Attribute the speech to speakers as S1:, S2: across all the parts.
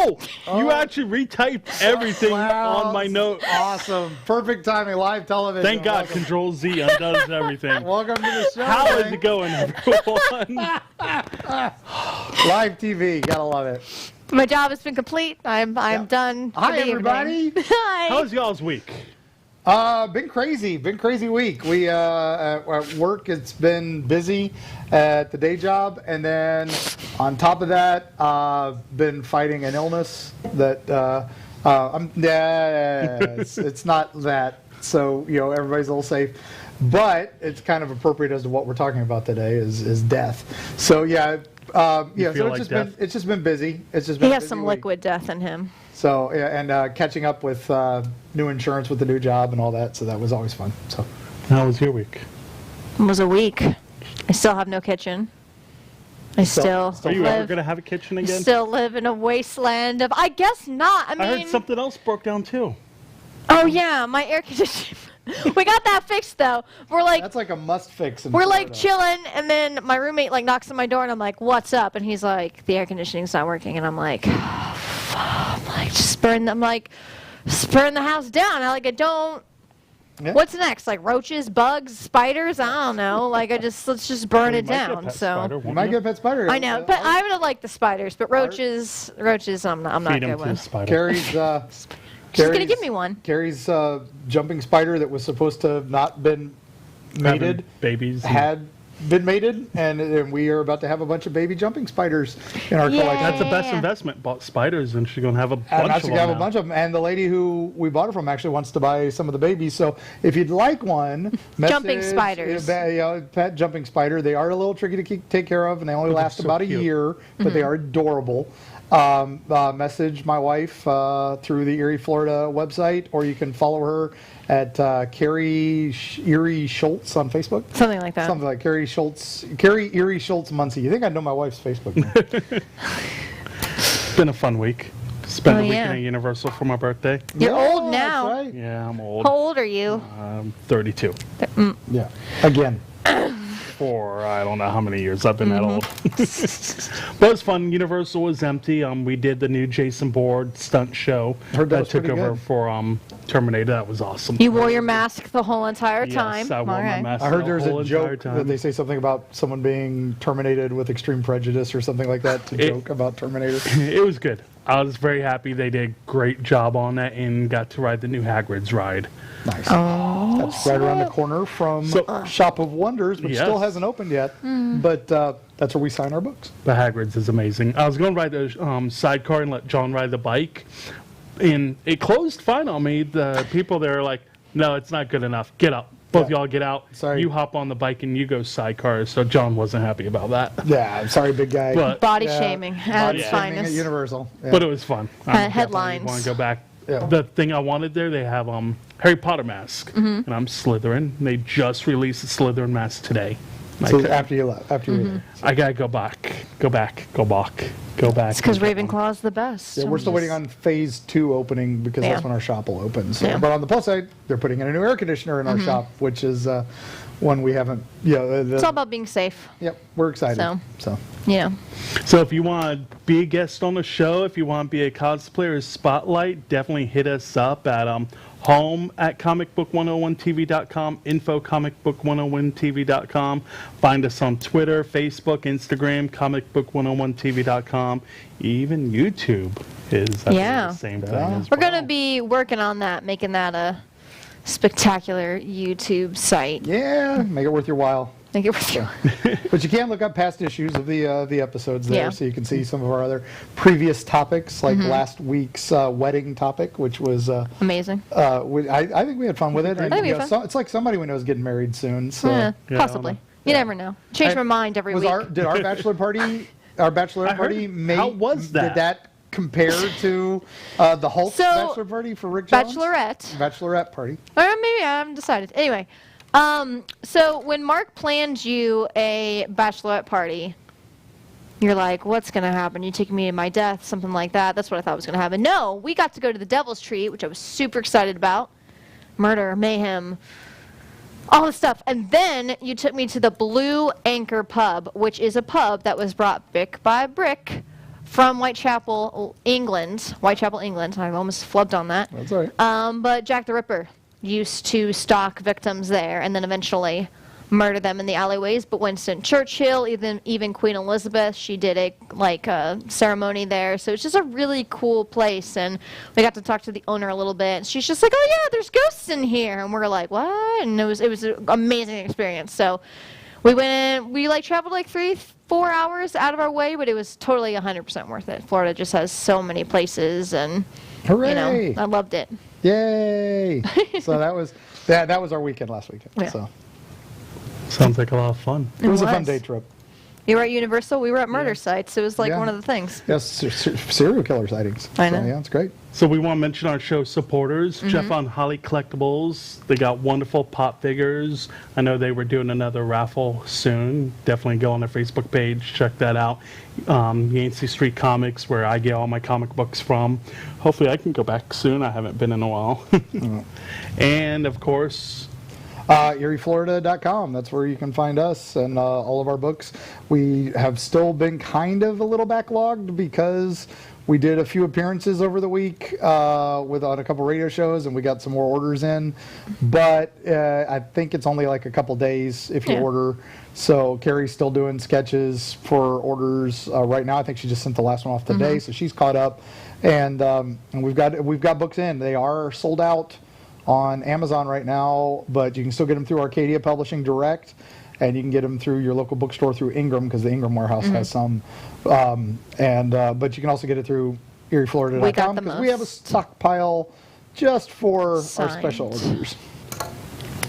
S1: Oh, you actually retyped everything on my note.
S2: Awesome. Perfect timing. Live television.
S1: Thank God.
S2: Welcome.
S1: Control Z undoes everything.
S2: Welcome to the show.
S1: How
S2: man.
S1: is it going, everyone?
S2: Live TV. Gotta love it.
S3: My job has been complete. I'm done. for
S2: Hi,
S3: the evening.
S2: everybody.
S3: Hi.
S1: How's y'all's week?
S2: Been crazy. Been crazy week. We at work, it's been busy at the day job, and then on top of that, been fighting an illness that it's not that. So everybody's a little safe, but it's kind of appropriate as to what we're talking about today is death. So yeah. So it's just been busy. It's just been
S3: He has
S2: a busy
S3: some
S2: week.
S3: liquid death in him.
S2: So yeah, and catching up with new insurance with the new job and all that. So that was always fun. So
S1: How was your week?
S3: It was a week. I still have no kitchen. I still
S1: Are you ever
S3: live.
S1: going to have a kitchen again?
S3: Still live in a wasteland of. I guess not. I
S1: I
S3: mean.
S1: heard something else broke down too.
S3: Oh yeah, my air conditioning. We got that fixed though. We're like.
S2: that's like a must fix.
S3: We're like chilling, and then my roommate like knocks on my door, and I'm like, "What's up?" And he's like, "The air conditioning's not working," and I'm like, I'm like, just burn the house down. I don't.
S2: Yeah.
S3: What's next? Like roaches, bugs, spiders? I don't know. Like let's just burn it
S1: You might get a
S3: down.
S1: pet
S3: So
S1: spider,
S2: You
S1: won't
S2: might
S1: you?
S2: get a pet spider.
S3: I know, but I would like the spiders, but roaches, I'm not
S1: Feed him
S3: good
S1: to the
S3: with.
S1: spider.
S2: Carrie's
S3: She's gonna give me one.
S2: Carrie's jumping spider that was supposed to have not been
S1: Having
S2: mated
S1: babies.
S2: had been mated, and we are about to have a bunch of baby jumping spiders in our
S3: Yay.
S2: collection.
S1: That's the best
S3: Yeah.
S1: investment. Bought spiders, and she's going to have a
S2: And
S1: bunch
S2: I
S1: of
S2: should
S1: them
S2: have a
S1: now.
S2: bunch of them. And the lady who we bought it from actually wants to buy some of the babies. So if you'd like one,
S3: Jumping
S2: message,
S3: spiders.
S2: Pet jumping spider. They are a little tricky to take care of, and they only
S1: But they're
S2: last
S1: so
S2: about a
S1: cute.
S2: year, but they are adorable. Message my wife through the Erie, Florida website, or you can follow her at Carrie Erie Schultz on Facebook.
S3: Something like that.
S2: Something like Carrie Erie Schultz Muncie. You think I know my wife's Facebook name?
S1: It's been a fun week. Spent
S3: Oh,
S1: a weekend
S3: yeah.
S1: at Universal for my birthday.
S3: You're
S2: Yeah,
S3: old now.
S2: That's right.
S1: Yeah, I'm old.
S3: How old are you?
S1: I'm 32.
S2: Yeah. Again.
S1: For I don't know how many years I've been that old.
S3: Mm-hmm.
S1: But it was fun. Universal was empty. We did the new Jason Bourne stunt show
S2: Heard that was
S1: took
S2: pretty
S1: over
S2: good.
S1: for Terminator. That was awesome.
S3: You wore your mask the whole entire time.
S1: Yes, I wore my
S3: Alright.
S1: mask
S2: I heard
S1: the
S2: there's
S1: whole
S2: a
S1: entire
S2: joke
S1: time.
S2: that they say something about someone being terminated with extreme prejudice or something like that to joke about Terminator.
S1: It was good. I was very happy they did a great job on that and got to ride the new Hagrid's ride.
S2: Nice.
S3: Oh,
S2: That's right around the corner from Shop of Wonders, which
S1: Yes.
S2: still hasn't opened yet. But that's where we sign our books.
S1: The Hagrid's is amazing. I was going to ride the sidecar and let John ride the bike, and it closed fine on me. The people there are like, no, it's not good enough. Get up. Both
S2: Yeah.
S1: y'all get out.
S2: Sorry.
S1: You hop on the bike and you go sidecar. So John wasn't happy about that.
S2: Yeah, I'm sorry, big guy.
S1: But
S3: body
S2: Yeah.
S3: shaming at
S2: Body
S3: its
S2: shaming at
S3: finest.
S2: Universal. Yeah.
S1: But it was fun.
S3: Headlines.
S1: Want to go back.
S2: Yeah.
S1: The thing I wanted there, they have Harry Potter mask, and I'm Slytherin. They just released the Slytherin mask today.
S2: So after you left, after you were there.
S1: I gotta go back.
S3: It's because Ravenclaw's the best.
S2: Yeah, we're still waiting on phase 2 opening because
S3: Yeah.
S2: that's when our shop will open. So,
S3: Yeah.
S2: But on the plus side, they're putting in a new air conditioner in our shop, which is one we haven't.
S3: It's all about being safe.
S2: Yep, we're excited. So.
S1: So if you want to be a guest on the show, if you want to be a cosplayer spotlight, definitely hit us up at home at comicbook101tv.com, info comicbook101tv.com. Find us on Twitter, Facebook, Instagram, comicbook101tv.com. Even YouTube is
S3: Yeah.
S1: the same thing.
S2: Yeah.
S1: As
S3: We're
S1: well.
S3: going to be working on that, making that a spectacular YouTube site.
S2: Yeah, make it worth your while.
S3: Make it worth your
S2: But you can look up past issues of the episodes there,
S3: Yeah.
S2: so you can see some of our other previous topics, like last week's wedding topic, which was
S3: amazing.
S2: I think we had fun with it. And,
S3: I think we had fun.
S2: it's like somebody we know is getting married soon. So
S3: Yeah,
S1: Yeah,
S3: possibly.
S1: I
S3: You never know. Change
S2: And
S3: my mind every
S2: was
S3: week.
S2: did our bachelor party, our bachelorette
S1: I heard-
S2: party,
S1: how was that?
S2: Did that compare to the Hulk
S3: So,
S2: bachelor party for Rick Jones? Bachelorette party.
S3: Or maybe I haven't decided. Anyway, so when Mark planned you a bachelorette party, you're like, what's going to happen? You take me to my death, something like that. That's what I thought was going to happen. No, we got to go to the Devil's Treat, which I was super excited about. Murder, mayhem, all this stuff. And then you took me to the Blue Anchor Pub, which is a pub that was brought brick by brick from Whitechapel, England. Whitechapel, England. I almost flubbed on that.
S2: That's all right.
S3: But Jack the Ripper used to stalk victims there and then eventually murder them in the alleyways. But Winston Churchill, even Queen Elizabeth, she did a ceremony there. So it's just a really cool place. And we got to talk to the owner a little bit. She's just like, "Oh yeah, there's ghosts in here," and we're like, "What?" And it was an amazing experience. So we went in. We traveled 3-4 hours out of our way, but it was totally 100% worth it. Florida just has so many places, and
S2: Hooray!
S3: I loved it.
S2: Yay! So that was our weekend last weekend.
S3: Yeah.
S2: So
S1: Sounds like a lot of fun.
S2: it was a fun day trip.
S3: You were at Universal. We were at murder sites. It was
S2: Yeah.
S3: one of the things.
S2: Yes, serial killer sightings.
S3: I know.
S2: So, yeah, it's great.
S1: So we want to mention our show supporters,
S3: Mm-hmm.
S1: Jeff on Holly Collectibles. They got wonderful pop figures. I know they were doing another raffle soon. Definitely go on their Facebook page, check that out. Yancy Street Comics, where I get all my comic books from. Hopefully I can go back soon. I haven't been in a while. And of course,
S2: ErieFlorida.com. That's where you can find us and all of our books. We have still been kind of a little backlogged because we did a few appearances over the week on a couple radio shows, and we got some more orders in. But I think it's only a couple days if you order. So Carrie's still doing sketches for orders right now. I think she just sent the last one off today, so she's caught up. And we've got books in. They are sold out on Amazon right now, but you can still get them through Arcadia Publishing direct, and you can get them through your local bookstore through Ingram, because the Ingram warehouse has some. But you can also get it through ErieFlorida.com, because we have a stockpile just for our special orders.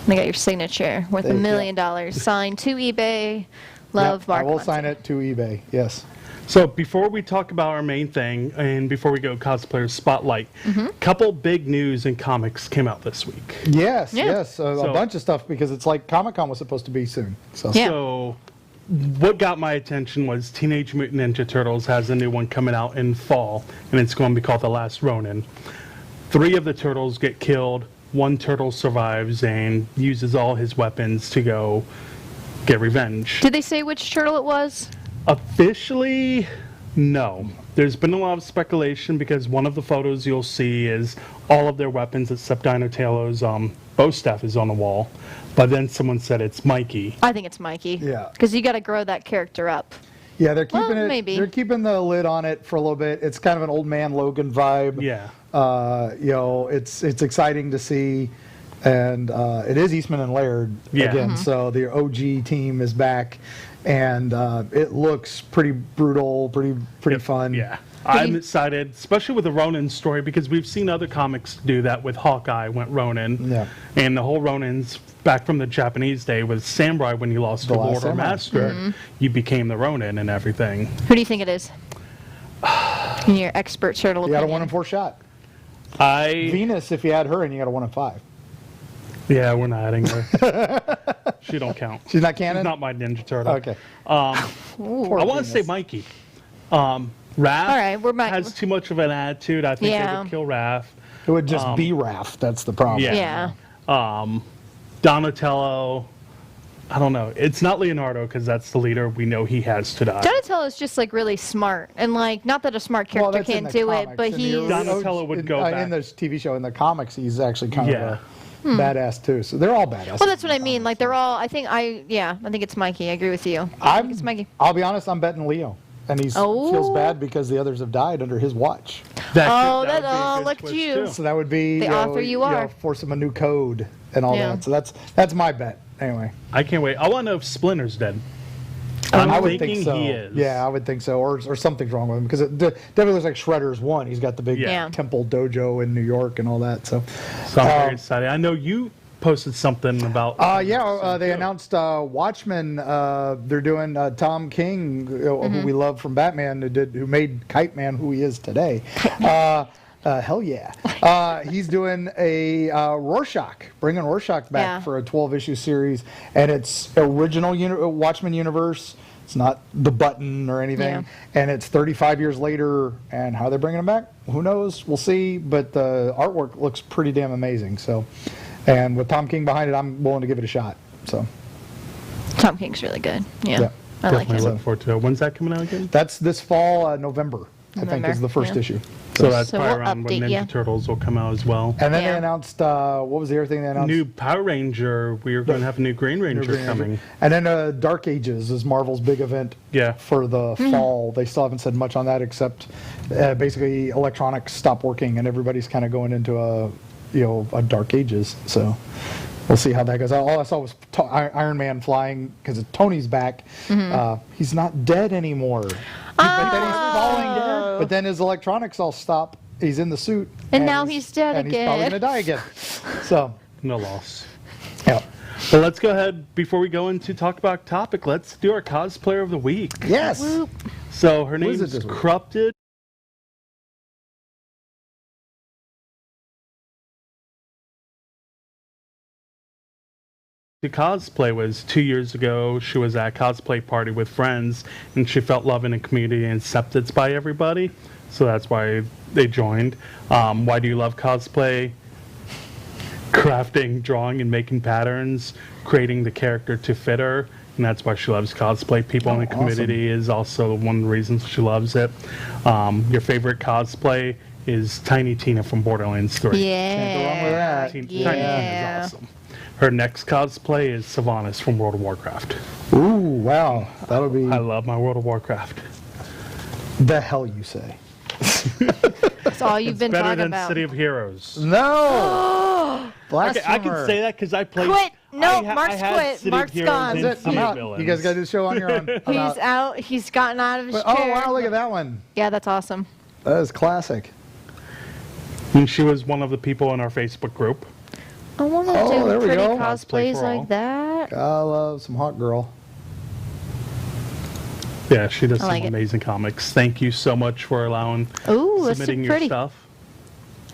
S3: They got your signature with $1 million signed to eBay. Love, Mark.
S2: I will sign it to eBay. Yes.
S1: so before we talk about our main thing, and before we go cosplayer spotlight, couple big news in comics came out this week.
S2: Yes.
S3: Yeah.
S2: Yes. A bunch of stuff, because it's Comic-Con was supposed to be soon. So.
S3: Yeah.
S1: So what got my attention was Teenage Mutant Ninja Turtles has a new one coming out in fall, and it's going to be called The Last Ronin. 3 of the turtles get killed. 1 turtle survives and uses all his weapons to go get revenge.
S3: Did they say which turtle it was?
S1: Officially, no. There's been a lot of speculation, because one of the photos you'll see is all of their weapons except Donatello's bow staff is on the wall. But then someone said it's Mikey.
S3: I think it's Mikey.
S2: Yeah.
S3: Because you got to grow that character up.
S2: Yeah, they're keeping it.
S3: Maybe.
S2: They're keeping the lid on it for a little bit. It's kind of an old man Logan vibe.
S1: Yeah.
S2: It's exciting to see, and it is Eastman and Laird again. So the OG team is back, and it looks pretty brutal, pretty fun.
S1: Yeah. I'm excited, especially with the Ronin story, because we've seen other comics do that with Hawkeye, went Ronin.
S2: Yeah.
S1: And the whole Ronin's back from the Japanese day with Samurai, when you lost to
S2: The Last
S1: Lord or
S2: Samurai.
S1: Master, you became the Ronin and everything.
S3: Who do you think it is? In your expert turtle
S2: You got a
S3: opinion.
S2: 1 in 4 shot. Venus, if you add her in, you got a 1 in 5.
S1: Yeah, we're not adding her. She don't count.
S2: She's not canon?
S1: She's not my Ninja Turtle.
S2: Okay.
S1: I want to say Mikey. Raph
S3: right, we're
S1: has too much of an attitude. I think they would kill Raph.
S2: It would just be Raph. That's the problem.
S1: Yeah.
S3: Yeah.
S1: Donatello, I don't know. It's not Leonardo, because that's the leader. We know he has to die.
S3: Donatello's just really smart, and not that a smart character
S2: that's in
S3: can't
S2: the
S3: do it,
S2: comics.
S3: but
S2: In the
S3: he's
S2: original-
S1: Donatello would go back.
S2: in the TV show. In the comics, he's actually kind
S1: Yeah.
S2: of a badass too. So they're all badass.
S3: well. That's what I mean. They're all. I think it's Mikey. I agree with you. I think it's Mikey.
S2: I'll be honest. I'm betting Leo, and he feels bad because the others have died under his watch.
S1: That would be a good
S3: look at
S1: twist,
S3: you.
S1: too.
S2: So that would be
S3: The author you are.
S2: force him a new code and all
S3: Yeah.
S2: that. So that's my bet. Anyway,
S1: I can't wait. I want to know if Splinter's dead.
S2: I would
S1: thinking
S2: think so.
S1: he is.
S2: Yeah, I would think so, or something's wrong with him, because it definitely looks like Shredder's one. He's got the big
S1: Yeah.
S2: temple dojo in New York and all that. So,
S1: So I'm very excited. I know you posted something about.
S2: they announced Watchmen. They're doing Tom King, who we love from Batman, who made Kite Man who he is today. Hell yeah. He's doing a Rorschach, bringing Rorschach back for a 12-issue series. And it's original Watchmen universe. It's not the Button or anything.
S3: Yeah.
S2: And it's 35 years later. And how they're bringing him back, who knows? We'll see. But the artwork looks pretty damn amazing. So, and with Tom King behind it, I'm willing to give it a shot. So,
S3: Tom King's really good. Yeah. I like
S1: Definitely
S3: him.
S1: look forward to it. When's that coming out again?
S2: That's this fall, November, I think,
S3: November,
S2: is the first
S3: yeah.
S2: issue.
S1: So that's
S3: So
S1: probably
S3: we'll
S1: around when
S3: update
S1: Ninja
S3: ya.
S1: Turtles will come out as well.
S2: And then
S3: Yeah.
S2: they announced, what was the other thing they announced?
S1: New Power Ranger. We are going to have a new Green Ranger
S2: Green Ranger.
S1: coming.
S2: And then Dark Ages is Marvel's big event
S1: Yeah.
S2: for the fall. They still haven't said much on that, except basically electronics stopped working and everybody's kind of going into a Dark Ages. So we'll see how that goes. All I saw was Iron Man flying because Tony's back. He's not dead anymore. But then he's falling dead. But then his electronics all stop. He's in the suit.
S3: And now he's dead
S2: and he's probably
S3: again.
S2: going to die again. So,
S1: No loss.
S2: yeah.
S1: But let's go ahead, before we go into talk about topic, let's do our cosplayer of the week.
S2: Yes.
S3: Whoop.
S1: So her
S2: Who is it
S1: name's
S2: this week?
S1: Corrupted. The cosplay was 2 years ago. She was at a cosplay party with friends, and she felt love in the community and accepted by everybody. So that's why they joined. Why do you love cosplay? Crafting, drawing, and making patterns, creating the character to fit her, and that's why she loves cosplay. People in the
S2: awesome.
S1: community is also one of the reasons she loves it. Your favorite cosplay is Tiny Tina from Borderlands 3.
S3: Yeah.
S2: go wrong with that.
S1: Tiny
S3: Yeah.
S1: Tina is awesome. Her next cosplay is Sylvanas from World of Warcraft.
S2: Ooh, wow. That'll be
S1: I love my World of Warcraft.
S2: the hell you say.
S3: That's all you've been
S1: Better
S3: talking
S1: than
S3: about.
S1: City of Heroes.
S2: No!
S1: Okay, I can say that because I played.
S3: Quit. No,
S1: I
S3: Mark's
S1: had
S3: quit.
S1: City of
S3: Mark's
S1: Heroes
S3: gone.
S1: and
S2: That's it.
S1: City
S2: I'm
S1: of
S2: out.
S1: Villains.
S2: You guys got to do the show on your own. I'm
S3: He's out. He's gotten out of his
S2: Oh,
S3: chair.
S2: wow, look at that one.
S3: Yeah, that's awesome.
S2: That is classic.
S1: And she was one of the people in our Facebook group.
S3: I want to
S2: Oh, there
S3: do
S2: we
S3: pretty
S2: go.
S1: Cosplay
S3: cosplays
S1: for all.
S3: like that.
S2: I love some hot girl.
S1: Yeah, she does
S3: I like
S1: some
S3: it.
S1: amazing comics. Thank you so much for allowing
S3: Ooh, that's
S1: submitting
S3: super
S1: your
S3: pretty.
S1: stuff.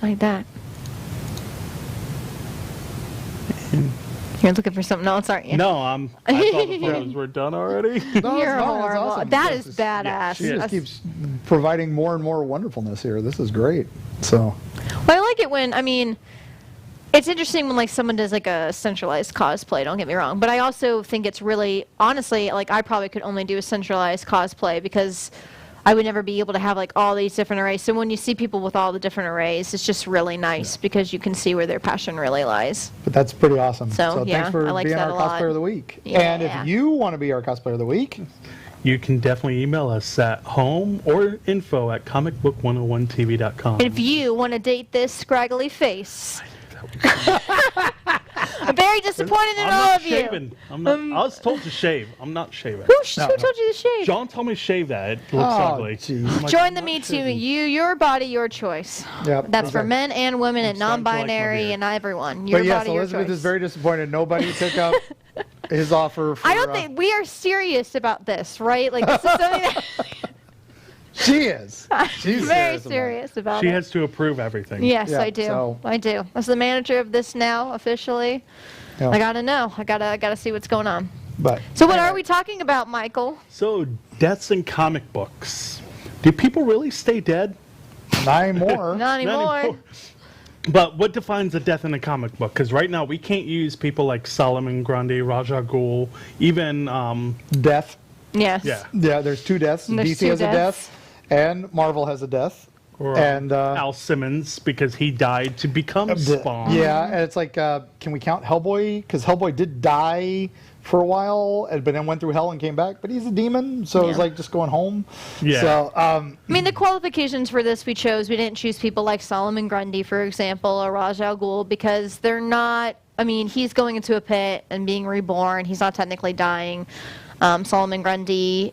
S3: Like that. You're looking for something else, aren't you?
S1: No, I thought the photos were done already.
S2: No,
S3: You're
S2: it's fine. It's
S3: horrible.
S2: awesome.
S3: That
S2: This
S3: is badass.
S2: She just
S3: That's-
S2: keeps providing more and more wonderfulness here. This is great. So,
S3: Well, I like it when, I mean, it's interesting when like someone does like a centralized cosplay, don't get me wrong, but I also think it's really, honestly, like I probably could only do a centralized cosplay because I would never be able to have like all these different arrays. So when you see people with all the different arrays, it's just really nice because you can see where their passion really lies.
S2: but that's pretty awesome.
S3: So, yeah,
S2: thanks for
S3: I liked
S2: being
S3: that
S2: our
S3: a lot.
S2: cosplayer of the week. And
S3: Yeah.
S2: if you want to be our cosplayer of the week,
S1: You can definitely email us at home or info@comicbook101tv.com.
S3: And if you want to date this scraggly face, I'm very disappointed in
S1: I'm
S3: all
S1: not
S3: of you.
S1: shaving. I'm not, I was told to shave. I'm not shaving.
S3: Who told you to shave?
S1: John told me to shave that. It looks
S2: Oh,
S1: ugly.
S2: jeez.
S1: I'm like,
S3: Join
S1: I'm
S3: the
S1: not
S3: Me Too.
S1: shaving.
S3: Your body, your choice.
S2: Yep,
S3: That's for
S2: okay.
S3: men and women and
S1: starting to like my
S3: non-binary
S1: beard.
S3: and everyone. Your
S2: but yes,
S3: body, your
S2: Elizabeth
S3: choice.
S2: is very disappointed. Nobody took up his offer. For,
S3: I don't think we are serious about this, right? Like this is something that
S2: she is. She's
S3: very
S2: about it.
S3: serious about
S1: She
S3: it.
S1: has to approve everything.
S3: Yes,
S2: Yeah,
S3: I do.
S2: so-
S3: I do. As the manager of this now, officially,
S2: Yeah.
S3: I gotta know. I gotta see what's going on.
S2: But
S3: So what are we talking about, Michael?
S1: So, deaths in comic books. Do people really stay dead?
S2: not anymore.
S3: Not anymore.
S1: But what defines a death in a comic book? Because right now we can't use people like Solomon Grundy, Raja Ghul, even
S2: Death.
S3: Yes.
S1: yeah,
S2: Yeah, there's two deaths.
S3: There's
S2: DC
S3: two
S2: has
S3: deaths.
S2: a death, and Marvel has a death.
S1: or
S2: And,
S1: Al Simmons because he died to become Spawn.
S2: Yeah, and it's like, can we count Hellboy? Because Hellboy did die for a while, but then went through hell and came back. But he's a demon, so it's
S3: Yeah.
S2: like just going home.
S1: Yeah.
S2: So,
S3: I mean, the qualifications for this we chose, we didn't choose people like Solomon Grundy, for example, or Raj Al Ghul, because they're not, I mean, he's going into a pit and being reborn. He's not technically dying. Solomon Grundy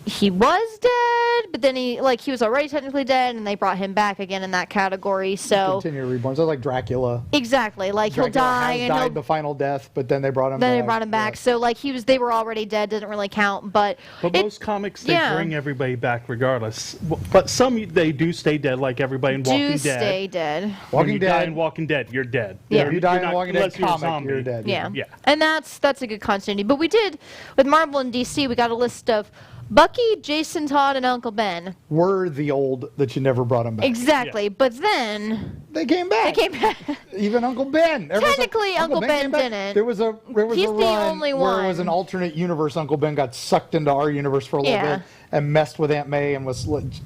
S3: he was dead, but then he was already technically dead, and they brought him back again in that category. So
S2: continue reborn. So like Dracula.
S3: exactly, like he'll
S2: Dracula
S3: die
S2: has
S3: and
S2: died
S3: he'll
S2: the final death, but then they brought him back.
S3: then they brought him back.
S2: Yeah.
S3: So like they were already dead, didn't really count. But
S1: But
S3: it-
S1: most comics, they
S3: yeah.
S1: bring everybody back regardless. But some, they do stay dead, like everybody in Walking
S3: do
S1: Dead.
S3: stay dead.
S1: When
S2: Walking
S1: you die
S2: Dead.
S1: in Walking Dead, you're dead.
S3: Yeah.
S2: If you die
S1: You're
S2: in a
S1: not-
S2: Walking Dead
S1: unless you're a
S2: comic,
S1: zombie.
S2: you're dead.
S3: Yeah.
S1: Yeah.
S3: And that's a good continuity. But we did, with Marvel and DC, we got a list of Bucky, Jason Todd, and Uncle Ben.
S2: Were the old that you never brought him back.
S3: Exactly. But then
S2: they came back.
S3: They came back.
S2: Even Uncle Ben. Everyone's
S3: Technically, Uncle Ben
S2: came back.
S3: didn't.
S2: There was a
S3: He's
S2: run
S3: the only
S2: where it was
S3: one.
S2: an alternate universe. Uncle Ben got sucked into our universe for a little
S3: Yeah.
S2: bit and messed with Aunt May and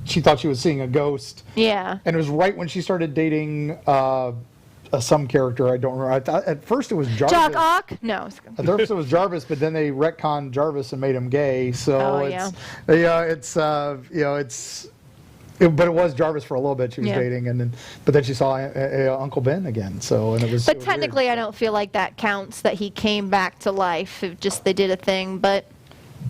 S2: she thought she was seeing a ghost.
S3: Yeah.
S2: And it was right when she started dating some character. I don't remember. I thought, at first it was Jarvis.
S3: Jock Ock? No.
S2: At first it was Jarvis, but then they retconned Jarvis and made him gay. So
S3: Oh,
S2: but it was Jarvis for a little bit. She was dating, but then she saw Uncle Ben again. So and it was.
S3: But technically, I don't feel like that counts. That he came back to life. It just they did a thing, but.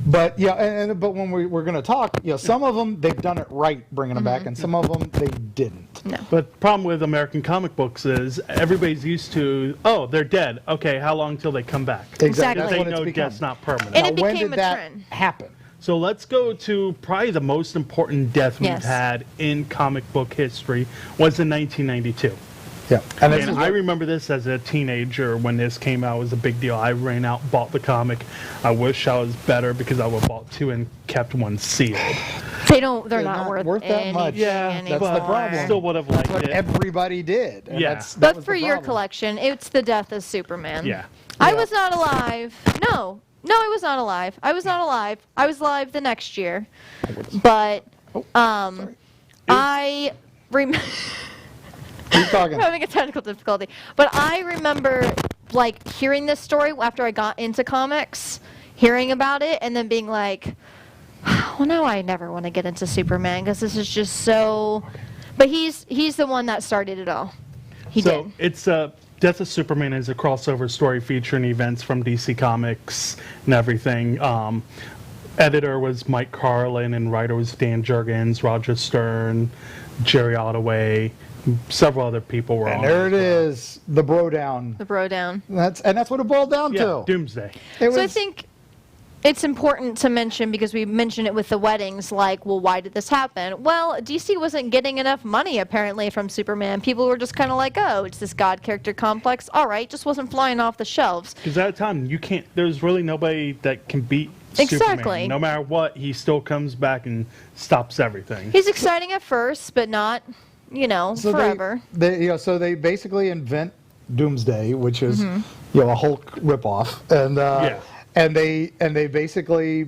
S2: But yeah, but when we're going to talk, some of them they've done it right, bringing them back, and some of them they didn't.
S3: No.
S1: But the problem with American comic books is everybody's used to, oh, they're dead. Okay, how long till they come back?
S3: Exactly.
S2: That's
S1: They
S2: when it's
S1: know
S2: become.
S1: death's not permanent.
S3: And it
S2: Now, when
S3: became
S2: did
S3: a
S2: that
S3: trend.
S2: happen?
S1: So let's go to probably the most important death we've
S3: Yes.
S1: had in comic book history was in 1992.
S2: Yeah, and this
S1: And
S2: is
S1: I remember this as a teenager when this came out. It was a big deal. I ran out, bought the comic. I wish I was better because I would have bought two and kept one sealed.
S3: They're not
S2: not
S3: worth
S2: worth that
S3: anything
S2: much.
S1: Yeah,
S2: that's the
S3: anymore.
S2: problem.
S1: Still would have liked
S2: what
S1: it.
S2: everybody did. And
S1: Yeah.
S2: that
S3: But
S2: was
S3: for
S2: the
S3: your
S2: problem.
S3: collection, it's the death of Superman.
S1: Yeah.
S3: I
S2: Yeah.
S3: was not alive. No, I was not alive. I was not alive. I was alive the next year. But
S2: Sorry.
S3: I remember.
S2: Keep talking.
S3: I'm having a technical difficulty. But I remember like hearing this story after I got into comics, hearing about it, and then being like, well, now I never want to get into Superman because this is just so. But he's the one that started it all. He
S1: So
S3: did.
S1: it's Death of Superman is a crossover story featuring events from DC Comics and everything. Editor was Mike Carlin and writer was Dan Jurgens, Roger Stern, Jerry Ottaway, several other people were
S2: And
S1: on
S2: there it
S1: as well.
S2: is, the bro down.
S3: The bro down.
S2: That's what it boiled down
S1: Yeah,
S2: to.
S1: Doomsday.
S2: It
S3: So I
S2: was-
S3: think it's important to mention because we mentioned it with the weddings, like, well, why did this happen? Well, DC wasn't getting enough money apparently from Superman. People were just kind of like, oh, it's this God character complex. All right, just wasn't flying off the shelves.
S1: Because at the time, there's really nobody that can beat
S3: Exactly.
S1: Superman. No matter what, he still comes back and stops everything.
S3: He's exciting at first, but not,
S2: So
S3: forever.
S2: So they basically invent Doomsday, which is
S3: Mm-hmm.
S2: a Hulk ripoff, and
S1: Yeah.
S2: and they basically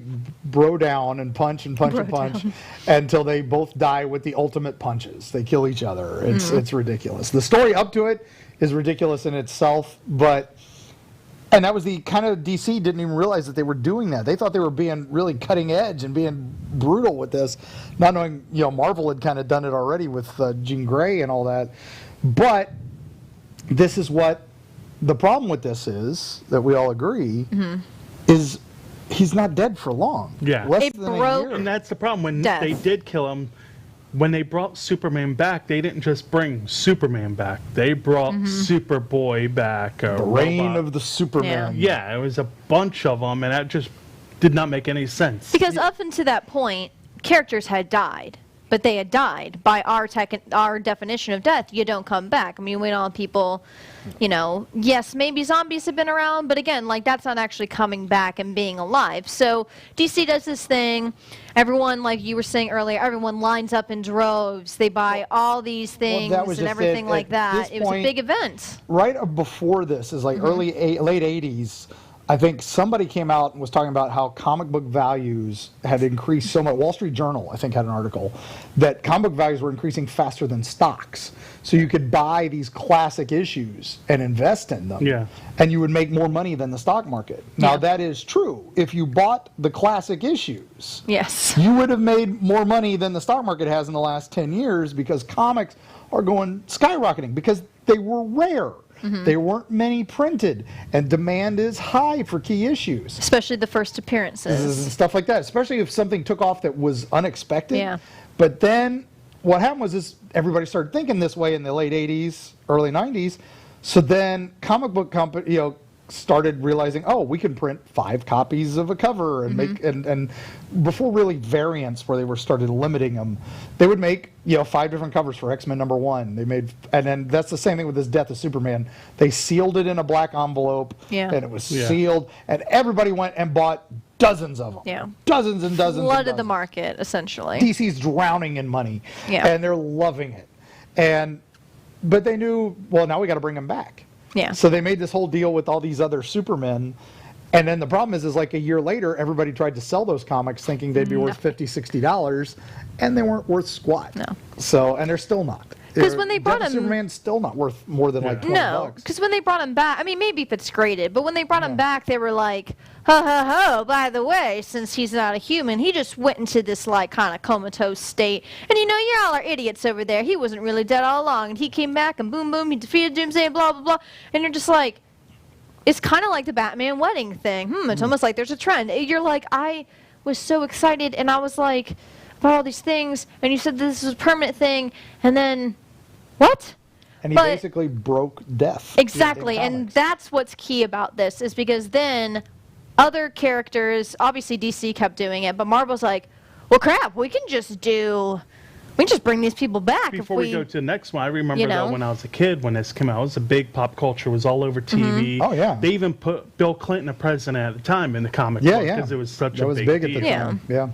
S2: bro down and punch and punch and punch until they both die with the ultimate punches. They kill each other.
S3: Mm-hmm.
S2: It's ridiculous. The story up to it is ridiculous in itself, and that was the kind of DC didn't even realize that they were doing that. They thought they were being really cutting edge and being brutal with this, not knowing Marvel had kind of done it already with Jean Grey and all that. But this is what the problem with this is that we all agree is he's not dead for long.
S1: Yeah.
S2: Less
S3: It
S2: than
S3: broke-
S2: a year.
S1: And that's the problem. When
S3: Death.
S1: they did kill him, when they brought Superman back, they didn't just bring Superman back. They brought Superboy back.
S2: The reign of the Superman.
S1: Yeah, it was a bunch of them, and that just did not make any sense.
S3: Because up until that point, characters had died. But they had died. By our definition of death, you don't come back. I mean, we know people, yes, maybe zombies have been around, but again, like that's not actually coming back and being alive. So DC does this thing. Everyone, like you were saying earlier, everyone lines up in droves. They buy all these things
S2: that was
S3: and
S2: just
S3: everything
S2: it.
S3: like
S2: At
S3: that.
S2: this
S3: It was a
S2: point-
S3: big event.
S2: Right before this is like late 80s. I think somebody came out and was talking about how comic book values had increased so much. Wall Street Journal, I think, had an article that comic book values were increasing faster than stocks. So you could buy these classic issues and invest in them.
S1: Yeah.
S2: And you would make more money than the stock market. Now,
S3: Yeah.
S2: that is true. If you bought the classic issues,
S3: Yes.
S2: you would have made more money than the stock market has in the last 10 years because comics are going skyrocketing because they were rare. There weren't many printed, and demand is high for key issues
S3: Especially the first appearances.
S2: and stuff like that, especially if something took off that was unexpected.
S3: Yeah.
S2: But then what happened was this, everybody started thinking this way in the late 80s, early 90s. So then comic book company, started realizing, oh, we can print 5 copies of a cover and make and before really variants where they were started limiting them, they would make 5 different covers for X-Men #1. They made, and then that's the same thing with this Death of Superman. They sealed it in a black envelope,
S3: Yeah.
S2: and it was
S1: Yeah.
S2: sealed, and everybody went and bought dozens of them.
S3: Yeah.
S2: Dozens and dozens.
S3: Flooded
S2: and
S3: the
S2: dozens.
S3: market, essentially.
S2: DC's drowning in money,
S3: Yeah.
S2: and they're loving it. And but they knew, well, now we got to bring him back.
S3: Yeah.
S2: So they made this whole deal with all these other Supermen. And then the problem is like a year later, everybody tried to sell those comics thinking they'd be worth $50, $60, and they weren't worth squat.
S3: No.
S2: So, and they're still not.
S3: Because when they brought him,
S2: Superman's still not worth more than like $20.
S3: No, because when they brought him back, I mean, maybe if it's graded, but when they brought him back, they were like, ho, ho, ho, by the way, since he's not a human, he just went into this, like, kind of comatose state. And, you know, you all are idiots over there. He wasn't really dead all along. And he came back, and boom, boom, he defeated Doomsday, blah, blah, blah. And you're just like, it's kind of like the Batman wedding thing. It's almost like there's a trend. You're like, I was so excited, and I was like, about all these things, and you said this was a permanent thing, and then, what?
S2: And he basically broke death.
S3: Exactly, and that's what's key about this, is because then other characters, obviously DC kept doing it, but Marvel's like, well, crap, we can just bring these people back.
S1: Before we go to the next one, I remember that when I was a kid, when this came out, it was a big pop culture, it was all over TV.
S2: Oh, yeah.
S1: They even put Bill Clinton, the president at the time, in the comic book because it was such a big deal.
S2: At the time. Yeah.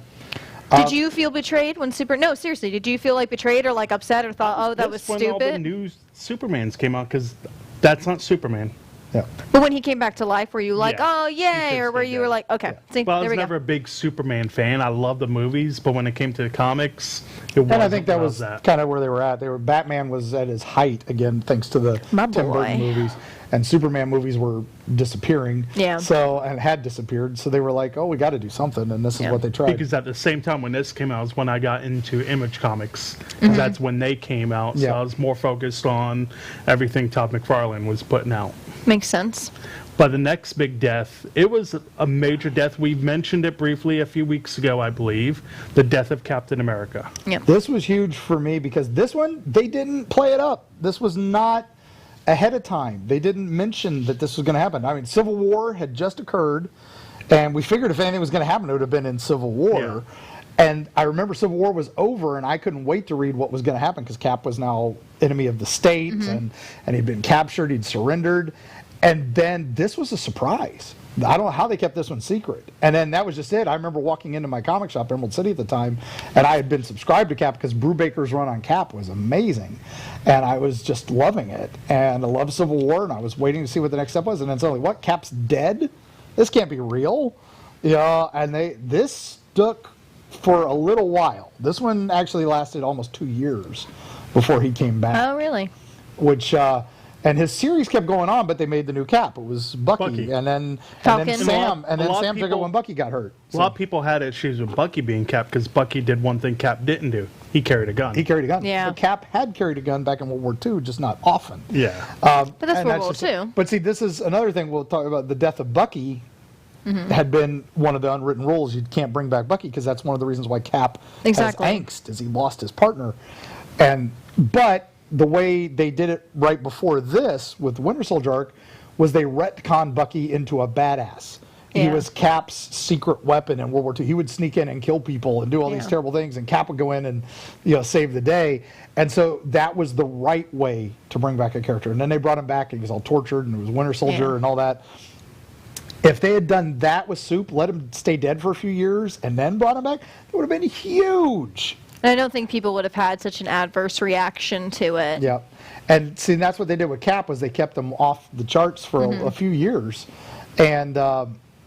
S3: Did you feel betrayed when No, seriously, did you feel like betrayed or like upset or thought, oh, that was stupid?
S1: When all the new Supermans came out, because that's not Superman.
S2: Yeah.
S3: But when he came back to life, were you like, oh, yay, or were you were like, okay, see,
S1: well, I
S3: there
S1: was
S3: we
S1: never
S3: go.
S1: a big Superman fan. I love the movies, but when it came to the comics, it wasn't.
S2: And I think that was kind of where they were at. Batman was at his height again, thanks to the Tim Burton movies, and Superman movies were disappearing.
S3: Yeah.
S2: So and had disappeared. So they were like, oh, we got to do something, and this is what they tried.
S1: Because at the same time when this came out was when I got into Image Comics. That's when they came out. So I was more focused on everything Todd McFarlane was putting out.
S3: Makes sense.
S1: But the next big death, it was a major death. We mentioned it briefly a few weeks ago, I believe. The death of Captain America.
S3: Yeah.
S2: This was huge for me because this one, they didn't play it up. This was not ahead of time. They didn't mention that this was going to happen. I mean, Civil War had just occurred, and we figured if anything was going to happen, it would have been in Civil War.
S1: Yeah.
S2: And I remember Civil War was over, and I couldn't wait to read what was going to happen because Cap was now enemy of the state, and he'd been captured, he'd surrendered. And then this was a surprise. I don't know how they kept this one secret. And then that was just it. I remember walking into my comic shop, Emerald City at the time, and I had been subscribed to Cap because Brubaker's run on Cap was amazing. And I was just loving it. And I love Civil War, and I was waiting to see what the next step was. And then suddenly, what? Cap's dead? This can't be real. Yeah, and this stuck for a little while. This one actually lasted almost 2 years before he came back.
S3: Oh, really?
S2: Which, and his series kept going on, but they made the new Cap. It was Bucky. and then
S3: Falcon.
S2: Sam, and then Sam took it when Bucky got hurt.
S1: A lot of people had issues with Bucky being Cap because Bucky did one thing Cap didn't do. He carried a gun.
S2: He carried a gun.
S3: Yeah.
S2: So Cap had carried a gun back in World War II, just not often.
S1: Yeah.
S3: But that's World War II.
S2: But see, this is another thing we'll talk about. The death of Bucky had been one of the unwritten rules. You can't bring back Bucky because that's one of the reasons why Cap has angst, is he lost his partner. But the way they did it right before this with Winter Soldier arc was they retconned Bucky into a badass. He
S3: Yeah.
S2: was Cap's secret weapon in World War II. He would sneak in and kill people and do all these terrible things, and Cap would go in and save the day. And so that was the right way to bring back a character. And then they brought him back, and he was all tortured, and it was Winter Soldier and all that. If they had done that with Soup, let him stay dead for a few years, and then brought him back, it would have been huge.
S3: And I don't think people would have had such an adverse reaction to it.
S2: Yeah. And see, that's what they did with Cap, was they kept him off the charts for a few years. And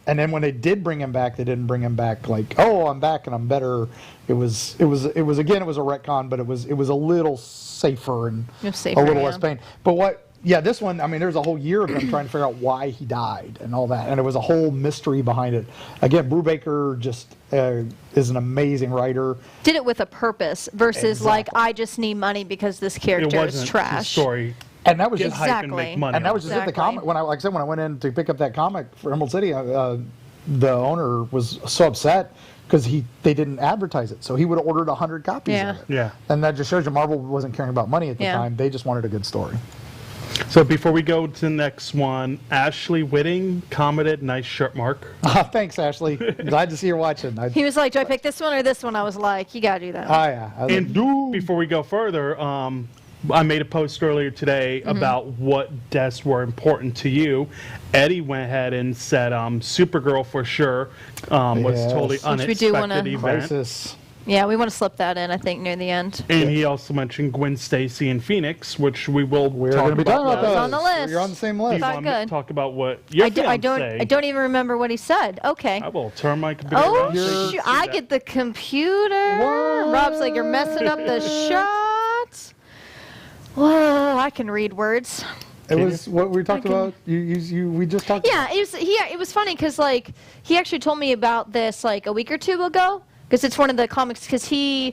S2: then when they did bring him back, they didn't bring him back like, oh, I'm back and I'm better. It was again, it was a retcon, but it was a little safer and a little less pain. But this one, I mean, there's a whole year of them trying to figure out why he died and all that. And it was a whole mystery behind it. Again, Brubaker just is an amazing writer.
S3: Did it with a purpose versus like, I just need money because this character is trash.
S1: The story.
S2: And that was
S1: Get
S2: just
S1: hype and make money.
S2: And that was just at the comic. When I went in to pick up that comic for Emerald City, the owner was so upset because they didn't advertise it. So he would have ordered 100 copies of it.
S1: Yeah.
S2: And that just shows you Marvel wasn't caring about money at the time. They just wanted a good story.
S1: So before we go to the next one, Ashley Whitting commented, nice shirt, Mark.
S2: Thanks, Ashley. Glad to see you're watching.
S3: He was like, do I pick this one or this one? I was like, you got to do that.
S1: And before we go further, I made a post earlier today about what deaths were important to you. Eddie went ahead and said Supergirl for sure was totally unexpected event.
S2: Crisis.
S3: Yeah, we want to slip that in, I think, near the end.
S1: And he also mentioned Gwen Stacy and Phoenix, which we're
S2: going to be talking about
S3: those.
S2: those.
S3: On the list.
S2: You're on the same list.
S3: Thought good.
S1: Talk about what your
S3: I don't even remember what he said. Okay.
S1: I will turn my computer
S3: Oh,
S1: around. So you can see
S3: I
S1: that.
S3: get the computer.
S2: What?
S3: Rob's like, you're messing up the shots. Well, I can read words.
S2: It was what we talked about. We just talked.
S3: Yeah, it was funny because like he actually told me about this like a week or two ago. Because it's one of the comics, because he's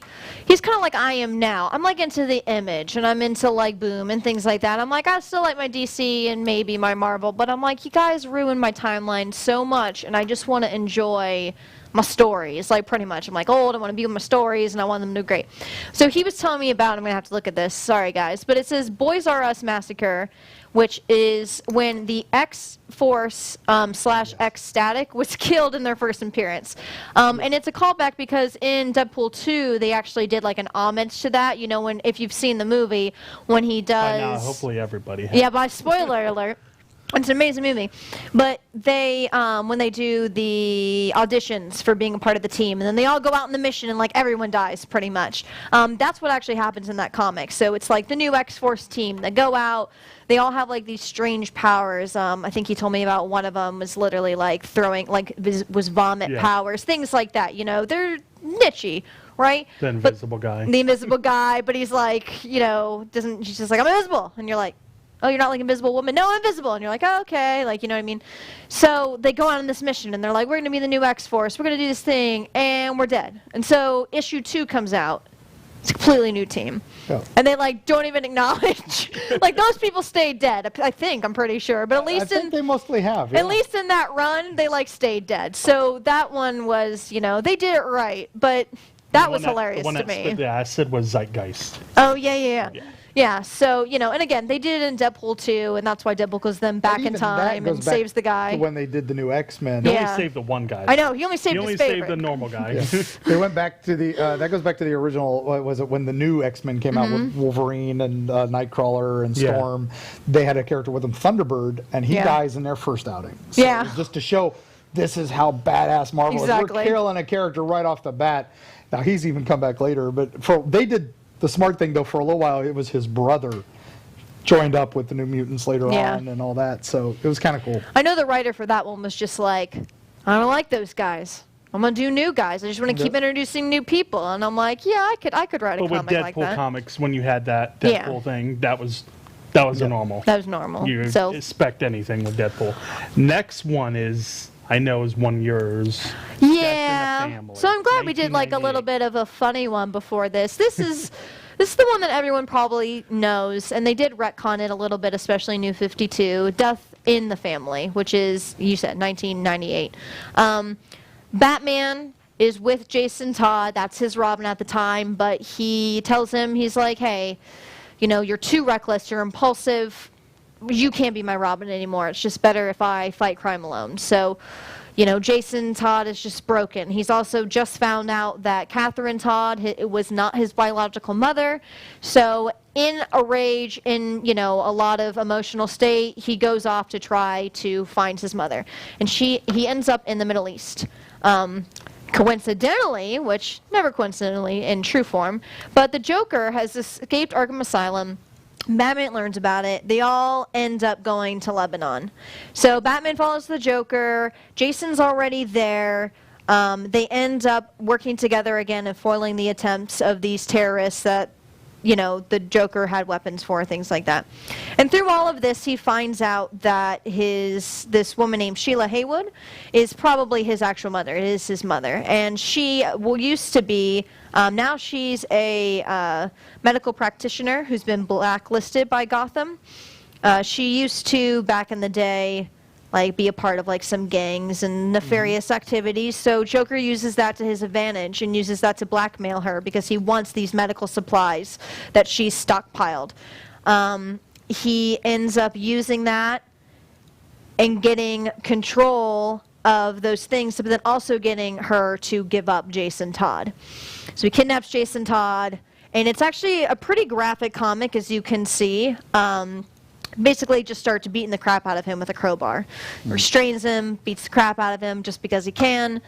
S3: kind of like I am now. I'm like into the Image, and I'm into like Boom and things like that. I'm like, I still like my DC and maybe my Marvel, but I'm like, you guys ruined my timeline so much, and I just want to enjoy my stories, like pretty much. I'm like old, I want to be with my stories, and I want them to do great. So he was telling me about, I'm going to have to look at this, sorry guys, but it says Boys RS Massacre, which is when the X-Force / X-Static was killed in their first appearance. And it's a callback because in Deadpool 2, they actually did like an homage to that. You know, if you've seen the movie, when he does...
S1: By now, hopefully everybody has.
S3: Yeah, by spoiler alert. It's an amazing movie. But they, when they do the auditions for being a part of the team, and then they all go out on the mission and like everyone dies pretty much. That's what actually happens in that comic. So it's like the new X-Force team that go out. They all have like these strange powers. I think he told me about one of them was literally like throwing, like was vomit powers, things like that. You know, they're niche-y, right?
S1: The invisible guy.
S3: The invisible guy, but he's like, you know, he's just like, I'm invisible. And you're like, oh, you're not like Invisible Woman? No, I'm invisible. And you're like, oh, okay, like, you know what I mean? So they go out on this mission, and they're like, we're going to be the new X-Force. We're going to do this thing, and we're dead. And so issue 2 comes out. It's a completely new team.
S2: Yeah.
S3: And they, like, don't even acknowledge. Like, those people stayed dead, I think, I'm pretty sure. But at least
S2: I think they mostly have. Yeah.
S3: At least in that run, they, like, stayed dead. So that one was, you know, they did it right. But that was hilarious to me.
S1: The one that spit the acid was Zeitgeist.
S3: Oh, yeah. Yeah, so, you know, and again, they did it in Deadpool 2, and that's why Deadpool goes then back in time and saves the guy.
S2: When they did the new X-Men.
S1: He only saved the one guy.
S3: I know, he only saved his favorite.
S1: He only saved the normal guy.
S2: Yeah. They went back to the, that goes back to the original, what was it, when the new X-Men came out with Wolverine and Nightcrawler and Storm. They had a character with them, Thunderbird, and he dies in their first outing. So it was just to show this is how badass Marvel is. We're killing a character right off the bat. Now, he's even come back later, but they did... The smart thing, though, for a little while, it was his brother joined up with the New Mutants later on and all that, so it was kind of cool.
S3: I know the writer for that one was just like, I don't like those guys. I'm going to do new guys. I just want to keep introducing new people. And I'm like, yeah, I could write a comic like that.
S1: But with Deadpool comics, when you had that Deadpool thing, that was a normal.
S3: That was normal.
S1: You expect anything with Deadpool. Next one is... I know is one of yours.
S3: Yeah. So I'm glad we did like a little bit of a funny one before this. This is the one that everyone probably knows, and they did retcon it a little bit, especially New 52, Death in the Family, which is, you said, 1998. Batman is with Jason Todd. That's his Robin at the time, but he tells him, he's like, hey, you know, you're too reckless, you're impulsive. You can't be my Robin anymore. It's just better if I fight crime alone. So, you know, Jason Todd is just broken. He's also just found out that Catherine Todd it was not his biological mother. So in a rage, in, you know, a lot of emotional state, he goes off to try to find his mother. And he ends up in the Middle East. Coincidentally, which never coincidentally in true form, but the Joker has escaped Arkham Asylum. Batman learns about it. They all end up going to Lebanon. So Batman follows the Joker. Jason's already there. They end up working together again and foiling the attempts of these terrorists that, you know, the Joker had weapons for, things like that. And through all of this, he finds out that this woman named Sheila Haywood is probably his actual mother. It is his mother. And she used to be... now she's a medical practitioner who's been blacklisted by Gotham. She used to, back in the day, like be a part of like some gangs and nefarious activities. So Joker uses that to his advantage and uses that to blackmail her because he wants these medical supplies that she's stockpiled. He ends up using that and getting control of those things, but then also getting her to give up Jason Todd. So he kidnaps Jason Todd, and it's actually a pretty graphic comic, as you can see. Basically just starts beating the crap out of him with a crowbar. Restrains him, beats the crap out of him just because he can.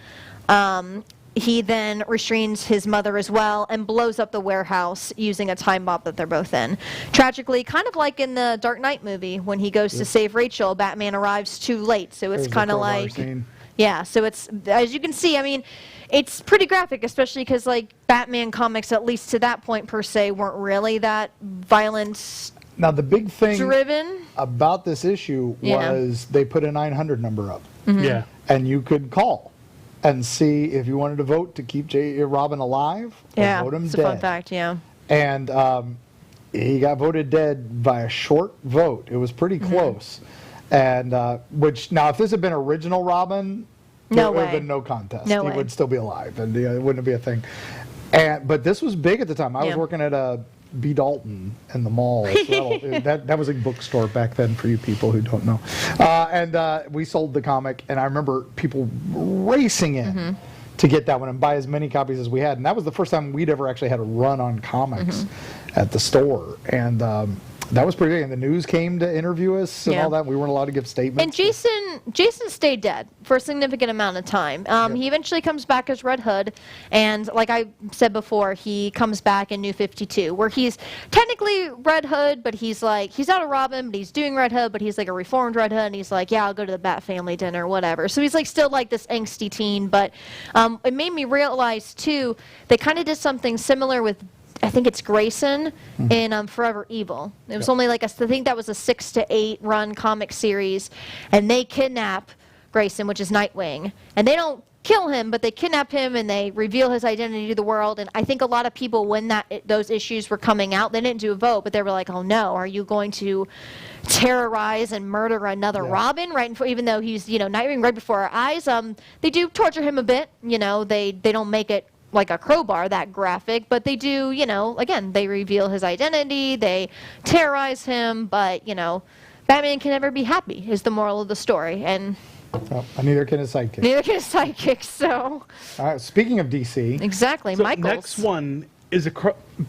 S3: he then restrains his mother as well and blows up the warehouse using a time bomb that they're both in. Tragically, kind of like in the Dark Knight movie, when he goes to save Rachel, Batman arrives too late. So it's
S2: There's the
S3: kind of
S2: crowbar
S3: like,
S2: scene.
S3: yeah, so it's, as you can see, I mean, it's pretty graphic, especially because, like, Batman comics, at least to that point per se, weren't really that violence
S2: Now, the big thing
S3: driven.
S2: about this issue
S3: Yeah.
S2: was they put a 900 number up.
S1: Yeah.
S2: And you could call and see if you wanted to vote to keep Robin alive or
S3: Yeah,
S2: vote him
S3: it's
S2: dead.
S3: a fun fact, yeah.
S2: And he got voted dead by a short vote. It was pretty
S3: Mm-hmm.
S2: close. And which, now, if this had been original Robin,
S3: No
S2: there would
S3: way.
S2: have been no contest.
S3: No
S2: he
S3: way.
S2: would still be alive, and it wouldn't be a thing. But this was big at the time. I was
S3: Yeah.
S2: working at a B. Dalton in the mall. So that was a bookstore back then for you people who don't know. And we sold the comic, and I remember people racing in
S3: Mm-hmm.
S2: to get that one and buy as many copies as we had. And that was the first time we'd ever actually had a run on comics
S3: Mm-hmm.
S2: at the store. And that was pretty big. And the news came to interview us and
S3: Yeah.
S2: all that. We weren't allowed to give statements.
S3: And Jason stayed dead for a significant amount of time. He eventually comes back as Red Hood, and like I said before, he comes back in New 52, where he's technically Red Hood, but he's like, he's not a Robin, but he's doing Red Hood, but he's like a reformed Red Hood, and he's like, yeah, I'll go to the Bat family dinner, whatever. So he's like still like this angsty teen, but it made me realize too, they kind of did something similar with, I think it's Grayson in Forever Evil. It was only like I think that was a 6 to 8 run comic series, and they kidnap Grayson, which is Nightwing, and they don't kill him, but they kidnap him and they reveal his identity to the world. And I think a lot of people, when those issues were coming out, they didn't do a vote, but they were like, "Oh no, are you going to terrorize and murder another Robin right before, even though he's Nightwing right before our eyes?" They do torture him a bit. They don't make it like a crowbar that graphic, but they do, again, they reveal his identity, they terrorize him, but, Batman can never be happy is the moral of the story, and
S2: And neither can his sidekick.
S3: neither can his sidekick, so.
S2: All right, speaking of DC,
S3: Exactly,
S1: So
S3: Michaels.
S1: next one is a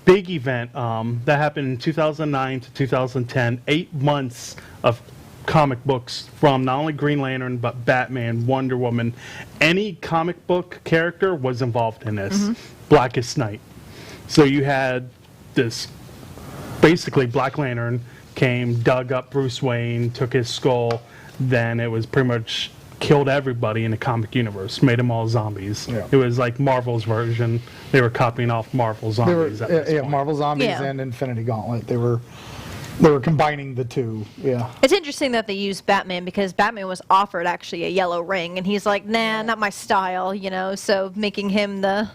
S1: big event that happened in 2009 to 2010, 8 months of comic books from not only Green Lantern, but Batman, Wonder Woman. Any comic book character was involved in this. Blackest Night. So you had this, basically Black Lantern came, dug up Bruce Wayne, took his skull, then it was pretty much killed everybody in the comic universe, made them all zombies.
S2: Yeah.
S1: It was like Marvel's version. They were copying off Marvel
S2: they were
S1: zombies at this point.
S2: Marvel Zombies
S3: Yeah.
S2: and Infinity Gauntlet. They were combining the two. Yeah.
S3: It's interesting that they used Batman because Batman was offered actually a yellow ring, and he's like, nah, not my style, so making him the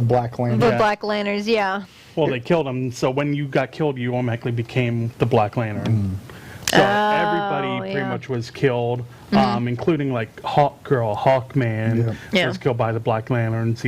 S2: Black Lantern.
S3: Black Lanterns, yeah.
S1: Well, they killed him, so when you got killed, you automatically became the Black Lantern. So everybody pretty
S3: yeah.
S1: much was killed, including like Hawkgirl, Hawkman
S3: Yeah.
S1: was killed by the Black Lanterns.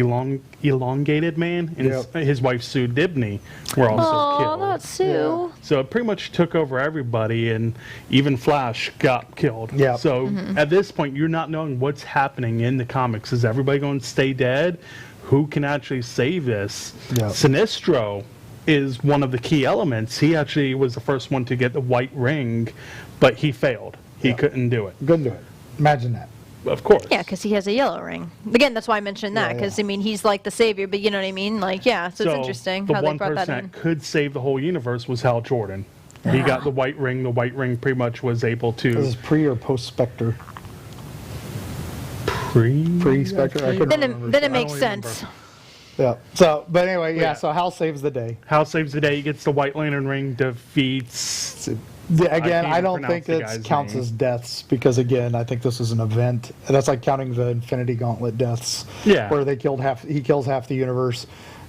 S1: Elongated Man and
S2: Yep.
S1: his wife Sue Dibney were also
S3: Oh,
S1: killed.
S3: not Sue.
S1: So it pretty much took over everybody, and even Flash got killed.
S2: Yep.
S1: So at this point, you're not knowing what's happening in the comics. Is everybody going to stay dead? Who can actually save this?
S2: Yep.
S1: Sinestro is one of the key elements. He actually was the first one to get the white ring, but he failed. He couldn't do it.
S2: Couldn't do it. Imagine that.
S1: Of course.
S3: Yeah, because he has a yellow ring. Again, that's why I mentioned that, because, he's like the savior, but you know what I mean? Like, yeah, so it's interesting
S1: the
S3: how they
S1: one
S3: brought that
S1: person
S3: in.
S1: that could save the whole universe was Hal Jordan. He got the white ring. The white ring pretty much was able
S2: This
S1: to
S2: is pre or post Spectre?
S1: pre
S2: Spectre. I couldn't remember.
S3: Then it
S1: I
S3: makes
S1: don't
S3: sense.
S2: Yeah. So, but anyway,
S1: Yeah.
S2: So Hal saves the day.
S1: Hal saves the day. He gets the White Lantern ring, defeats.
S2: Again,
S1: can't
S2: I
S1: even
S2: don't
S1: pronounce
S2: think
S1: the
S2: that
S1: guy's
S2: counts
S1: name.
S2: as deaths because, again, I think this is an event. That's like counting the Infinity Gauntlet deaths,
S1: Yeah.
S2: where he kills half the universe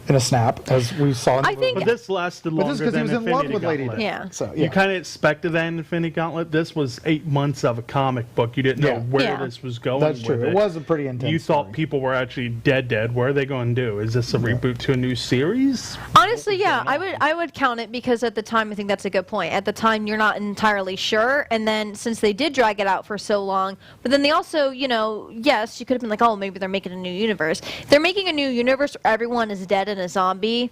S2: in a snap, as we saw in the
S3: I think-
S1: But this lasted
S2: But
S1: longer
S2: this because he
S1: than
S2: was in love
S1: Infinity
S2: with Lady
S1: Gauntlet.
S2: Di.
S3: Yeah.
S2: So,
S1: You kind of expected that in Infinity Gauntlet. This was 8 months of a comic book. You didn't know
S2: Yeah.
S1: where
S3: Yeah.
S1: this was going.
S2: That's true.
S1: with
S2: It was a pretty intense
S1: You thought
S2: story.
S1: people were actually dead. What are they going to do? Is this a reboot to a new series?
S3: Honestly, yeah, I would count it because at the time, I think that's a good point. At the time, you're not entirely sure, and then since they did drag it out for so long, but then they also, yes, you could have been like, oh, maybe they're making a new universe. If they're making a new universe where everyone is dead and a zombie,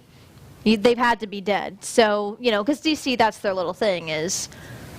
S3: they've had to be dead. So, because DC, that's their little thing is,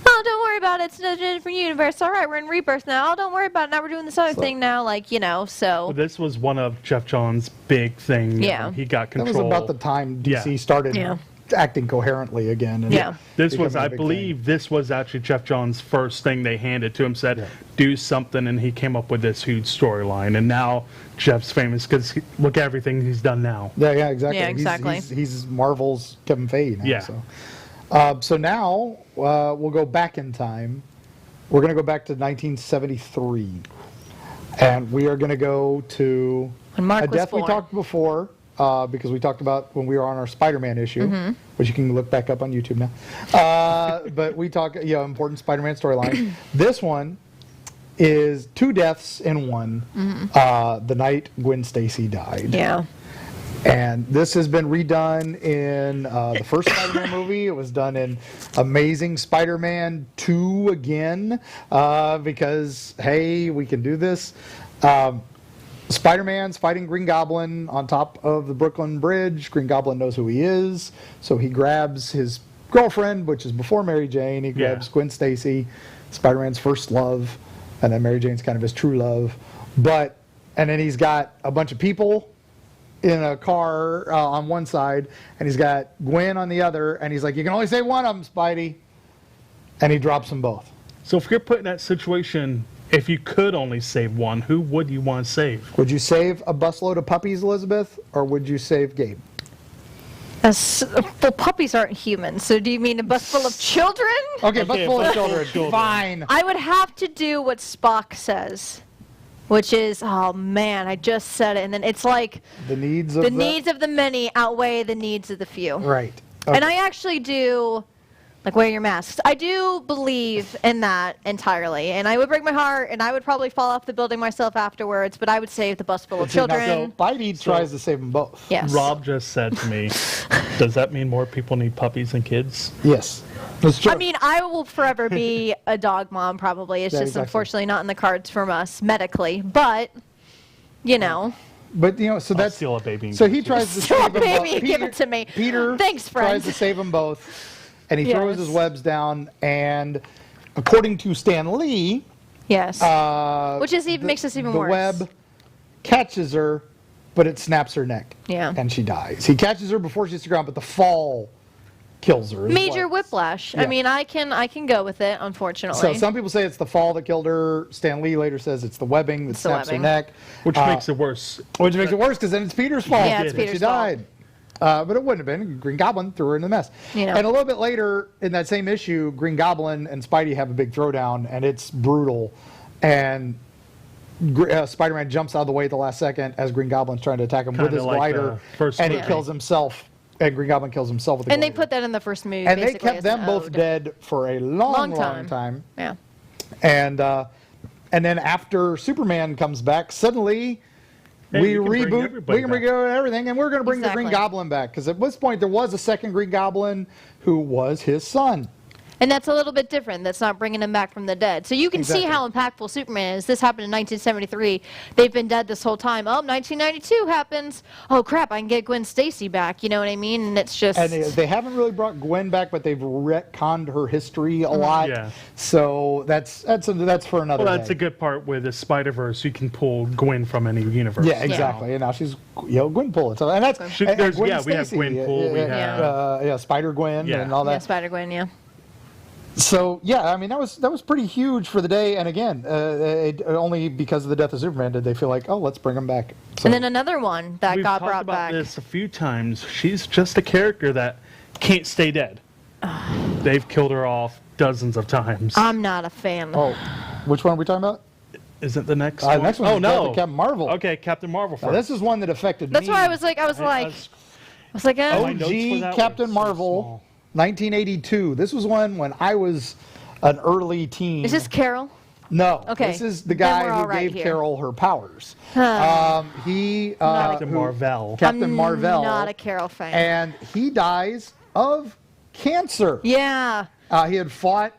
S3: oh, don't worry about it. It's in a different universe. All right, we're in Rebirth now. Oh, don't worry about it. Now we're doing this other thing now. Like, you know, so.
S1: Well, this was one of Jeff John's big things.
S3: Yeah.
S1: He got control.
S2: That was about the time DC started acting coherently again. And
S1: This was, I believe, this was actually Jeff John's first thing they handed to him, said, do something, and he came up with this huge storyline. And now Jeff's famous because look at everything he's done now.
S2: Yeah, exactly.
S3: Yeah, exactly.
S2: He's Marvel's Kevin Feige now.
S1: Yeah.
S2: So now we'll go back in time. We're going to go back to 1973. And we are going to go to
S3: when Mark
S2: a
S3: was
S2: death
S3: born.
S2: we talked before. Because we talked about when we were on our Spider-Man issue, which you can look back up on YouTube now. But we talk, important Spider-Man storyline. This one is 2 deaths in one. The night Gwen Stacy died.
S3: Yeah.
S2: And this has been redone in the first Spider-Man movie. It was done in Amazing Spider-Man 2 again because, hey, we can do this. Spider-Man's fighting Green Goblin on top of the Brooklyn Bridge. Green Goblin knows who he is, so he grabs his girlfriend, which is before Mary Jane. He grabs Gwen Stacy, Spider-Man's first love, and then Mary Jane's kind of his true love. And then he's got a bunch of people in a car on one side, and he's got Gwen on the other, and he's like, you can only save one of them, Spidey. And he drops them both.
S1: So if you're put in that situation, if you could only save one, who would you want to save?
S2: Would you save a busload of puppies, Elizabeth, or would you save Gabe?
S3: Well, puppies aren't humans, so do you mean a bus full of children?
S2: Okay, bus full of children. Fine.
S3: I would have to do what Spock says, which is, oh man, I just said it, and then it's like
S2: the needs of
S3: the many outweigh the needs of the few.
S2: Right. Okay.
S3: And I actually do. Like, wear your masks. I do believe in that entirely. And I would break my heart, and I would probably fall off the building myself afterwards, but I would save the bus full of children.
S2: So Spidey tries to save them both.
S3: Yes.
S1: Rob just said to me, does that mean more people need puppies than kids?
S2: Yes. That's true.
S3: I mean, I will forever be a dog mom, probably. It's just unfortunately not in the cards from us medically. But, you know.
S2: But, so that's...
S1: steal a baby.
S2: So he tries to
S3: Steal
S2: save them both.
S3: baby, give it to me.
S2: Peter
S3: Thanks, friend.
S2: tries to save them both. And he throws his webs down, and according to Stan Lee,
S3: which is even makes this even worse.
S2: The web catches her, but it snaps her neck.
S3: Yeah.
S2: And she dies. He catches her before she hits the ground, but the fall kills her.
S3: Major whiplash.
S2: Yeah.
S3: I mean, I can go with it, unfortunately.
S2: So some people say it's the fall that killed her. Stan Lee later says it's the webbing that snaps her neck.
S1: Which makes it worse.
S2: Which makes it worse because then it's Peter's fault.
S3: Yeah, it's Peter's
S2: she died. But it wouldn't have been. Green Goblin threw her in the mess. And a little bit later in that same issue, Green Goblin and Spidey have a big throwdown, and it's brutal. And Spider-Man jumps out of the way at the last second as Green Goblin's trying to attack him with his glider, and he kills himself. And Green Goblin kills himself with the glider.
S3: And they put that in the first movie.
S2: And they kept them both dead for a long time.
S3: Yeah.
S2: And then after Superman comes back, suddenly... we reboot, we can bring everything, and we're going to bring the Green Goblin back. Because at this point, there was a second Green Goblin who was his son.
S3: And that's a little bit different. That's not bringing him back from the dead. So you can see how impactful Superman is. This happened in 1973. They've been dead this whole time. Oh, 1992 happens. Oh, crap, I can get Gwen Stacy back. You know what I mean? And it's just...
S2: And they haven't really brought Gwen back, but they've retconned her history a lot. Yeah. So that's for another
S1: Well, that's a good part with the Spider-Verse. You can pull Gwen from any universe.
S2: Yeah, exactly. And now she's, Gwenpool. So, and that's...
S1: we have Gwenpool. We have...
S2: Spider-Gwen and all that.
S3: Yeah, Spider-Gwen, yeah.
S2: So I mean that was pretty huge for the day, and again, only because of the death of Superman did they feel like, oh, let's bring him back. So,
S3: and then another one that got brought back.
S1: We've talked about this a few times. She's just a character that can't stay dead. They've killed her off dozens of times.
S3: I'm not a fan.
S2: Oh, which one are we talking about?
S1: Isn't the next one?
S2: The next one is Captain Marvel.
S1: Okay, Captain Marvel first.
S2: Now, this is one that affected me.
S3: That's why I was like,
S2: OG Captain Marvel. 1982. This was one when I was an early teen.
S3: Is this Carol?
S2: No.
S3: Okay.
S2: This is the guy who gave Carol her powers.
S1: Captain Marvel.
S2: Captain Marvel.
S3: Not a Carol fan.
S2: And he dies of cancer.
S3: Yeah.
S2: He had fought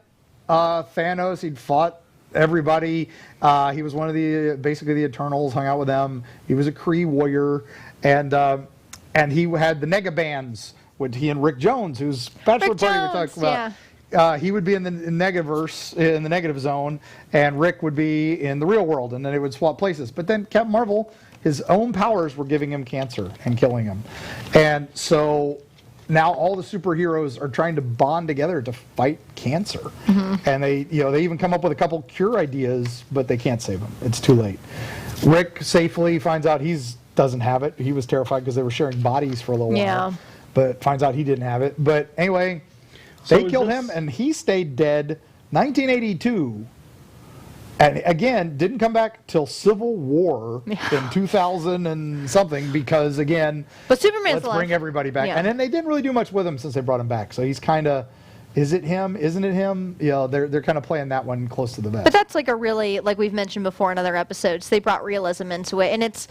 S2: Thanos. He'd fought everybody. He was one of basically the Eternals. Hung out with them. He was a Kree warrior, and he had the Negabands. With he and Rick Jones, whose bachelor party we talked about. he would be in the negativerse, in the negative zone, and Rick would be in the real world, and then they would swap places. But then Captain Marvel, his own powers were giving him cancer and killing him. And so now all the superheroes are trying to bond together to fight cancer. And they even come up with a couple cure ideas, but they can't save him. It's too late. Rick safely finds out he doesn't have it. He was terrified because they were sharing bodies for a little while. But finds out he didn't have it. But anyway, they killed him, and he stayed dead 1982. And again, didn't come back till Civil War in 2000 and something, because again,
S3: but Superman's
S2: let's bring everybody back. And then they didn't really do much with him since they brought him back. So he's kind of, is it him? Isn't it him? They're kind of playing that one close to the vest.
S3: But that's like a really, like we've mentioned before in other episodes, they brought realism into it. And it's,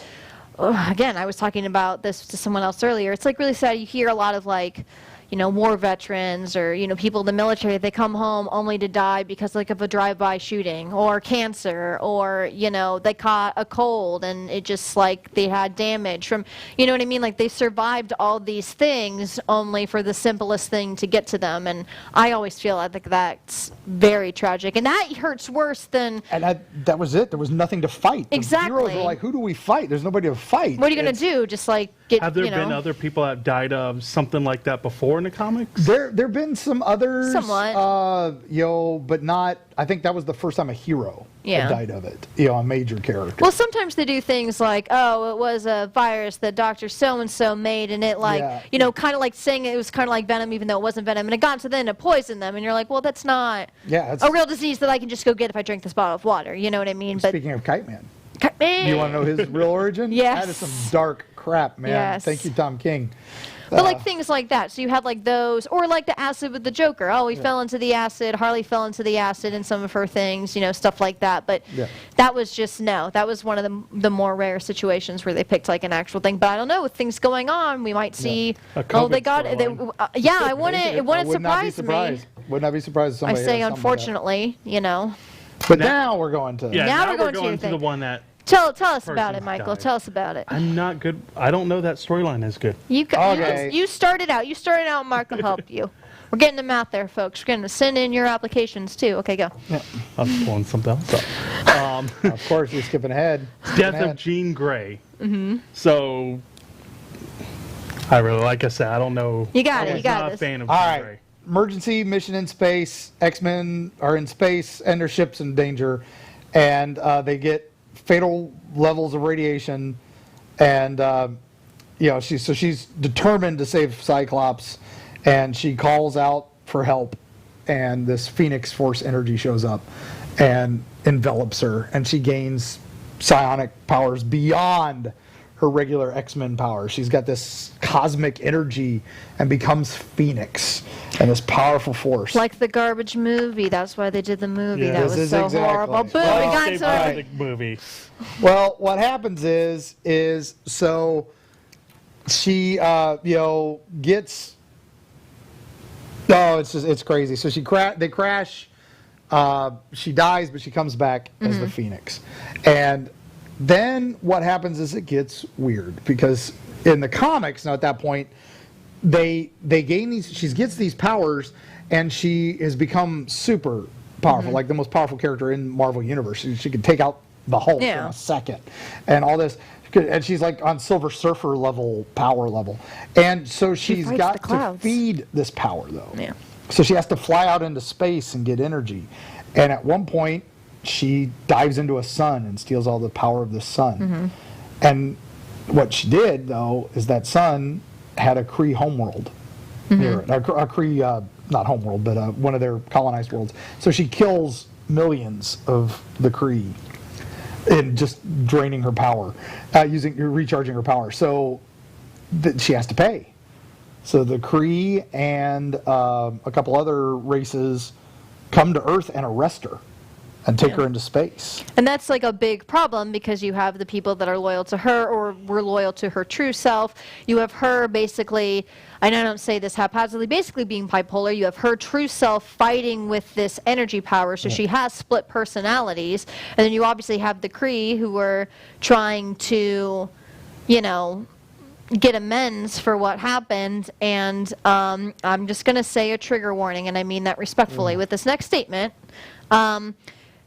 S3: again, I was talking about this to someone else earlier. It's like really sad. You hear a lot of like, war veterans or, people in the military, they come home only to die because like of a drive-by shooting or cancer or, they caught a cold and it just like they had damage from, you know what I mean? Like they survived all these things only for the simplest thing to get to them. And I always feel like that's very tragic. And that hurts worse than...
S2: And that was it. There was nothing to fight.
S3: Exactly.
S2: The heroes were like, who do we fight? There's nobody to fight.
S3: What are you going to do? Just like get,
S1: Have there been other people that died of something like that before in the comics?
S2: There've been some others,
S3: somewhat,
S2: but not. I think that was the first time a hero had died of it. A major character.
S3: Well, sometimes they do things like, oh, it was a virus that Dr. So-and-so made, and it like, kind of like saying it was kind of like venom, even though it wasn't venom, and it got into them and it poisoned them, and you're like, well, that's not a real disease that I can just go get if I drink this bottle of water. You know what I mean?
S2: Speaking of Kite Man.
S3: Kite Man.
S2: You want to know his real origin?
S3: Yes.
S2: That is some dark crap, man.
S3: Yes.
S2: Thank you, Tom King.
S3: But like things like that. So you had like those, or like the acid with the Joker. Oh, he fell into the acid. Harley fell into the acid in some of her things, stuff like that. But that was just, that was one of the more rare situations where they picked like an actual thing. But I don't know, with things going on, we might see, they got it. It wouldn't surprise me.
S2: Would not be surprised if somebody
S3: I say unfortunately,
S2: But now we're going to.
S3: Now we're going
S1: to the one that.
S3: Tell us about it, Michael. Tell us about it.
S1: I'm not good. I don't know that storyline is good.
S3: You started out. You started out, and Mark will help you. We're getting them out there, folks. We're going to send in your applications, too. Okay, go.
S2: Yeah.
S1: I was pulling something else up.
S2: Of course, you're skipping ahead.
S1: Death of Jean Grey. So, like I said, I don't know.
S3: You got it.
S1: I'm not a fan of
S2: All
S1: Jean Grey.
S2: Emergency mission in space. X-Men are in space, and their ship's in danger. And they get fatal levels of radiation, and she's determined to save Cyclops, and she calls out for help, and this Phoenix Force energy shows up and envelops her, and she gains psionic powers beyond her regular X-Men powers. She's got this cosmic energy and becomes Phoenix and this powerful force.
S3: Like the garbage movie. That's why they did the movie.
S1: Yeah.
S3: That was so horrible. Boom, we got to it.
S1: Movie.
S2: Well, what happens is so she gets. No, it's crazy. So they crash. She dies, but she comes back as the Phoenix, and then what happens is it gets weird, because in the comics now at that point they gain these. She gets these powers, and she has become super powerful, like the most powerful character in Marvel Universe. She could take out the Hulk in a second, and all this. And she's like on Silver Surfer level, power level. And so she's got to feed this power, though.
S3: Yeah.
S2: So she has to fly out into space and get energy. And at one point, she dives into a sun and steals all the power of the sun. And what she did, though, is that sun had a Kree homeworld near it. A Kree, not homeworld, but one of their colonized worlds. So she kills millions of the Kree in just draining her power, recharging her power. So she has to pay. So the Kree and a couple other races come to Earth and arrest her and take her into space.
S3: And that's like a big problem, because you have the people that are loyal to her or were loyal to her true self. You have her basically, I don't say this haphazardly, basically being bipolar. You have her true self fighting with this energy power, so she has split personalities. And then you obviously have the Kree who were trying to, get amends for what happened, and I'm just going to say a trigger warning, and I mean that respectfully with this next statement.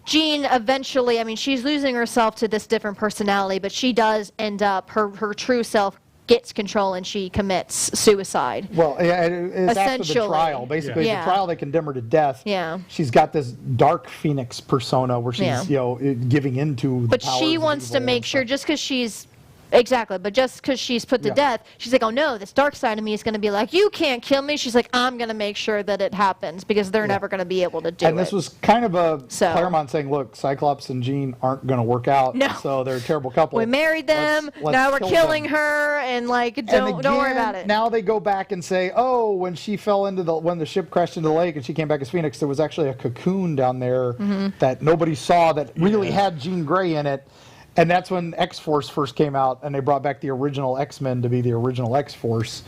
S3: Jean eventually, I mean, she's losing herself to this different personality, but she does end up, her true self gets control and she commits suicide.
S2: Well, yeah, it's after the
S3: Essentially.
S2: trial. Basically,
S3: Yeah.
S2: the trial, they condemn her to death.
S3: Yeah.
S2: She's got this dark phoenix persona where she's,
S3: Yeah.
S2: you know, giving into the
S3: But
S2: powers
S3: she
S2: of
S3: wants to
S2: evil
S3: make
S2: and
S3: sure,
S2: stuff.
S3: just because she's but just because she's put to
S2: Yeah.
S3: death, she's like, oh no, this dark side of me is going to be like, you can't kill me. She's like, I'm going to make sure that it happens because they're never going to be able to do it.
S2: And this was kind of a
S3: So-
S2: Claremont saying, look, Cyclops and Jean aren't going to work out,
S3: No.
S2: so they're a terrible couple.
S3: We married them.
S2: Let's
S3: Now we're
S2: kill
S3: killing
S2: them.
S3: her, and like,
S2: And
S3: don't worry
S2: again,
S3: about it.
S2: Now they go back and say, oh, when she fell into when the ship crashed into the lake and she came back as Phoenix, there was actually a cocoon down there that nobody saw that really had Jean Grey in it. And that's when X-Force first came out, and they brought back the original X-Men to be the original X-Force,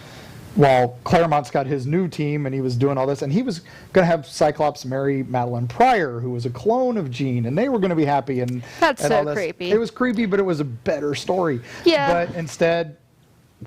S2: while Claremont's got his new team, and he was doing all this. And he was going to have Cyclops marry Madeline Pryor, who was a clone of Jean, and they were going to be happy. And
S3: That's
S2: and
S3: so
S2: all this.
S3: creepy.
S2: It was creepy, but it was a better story.
S3: Yeah.
S2: But instead,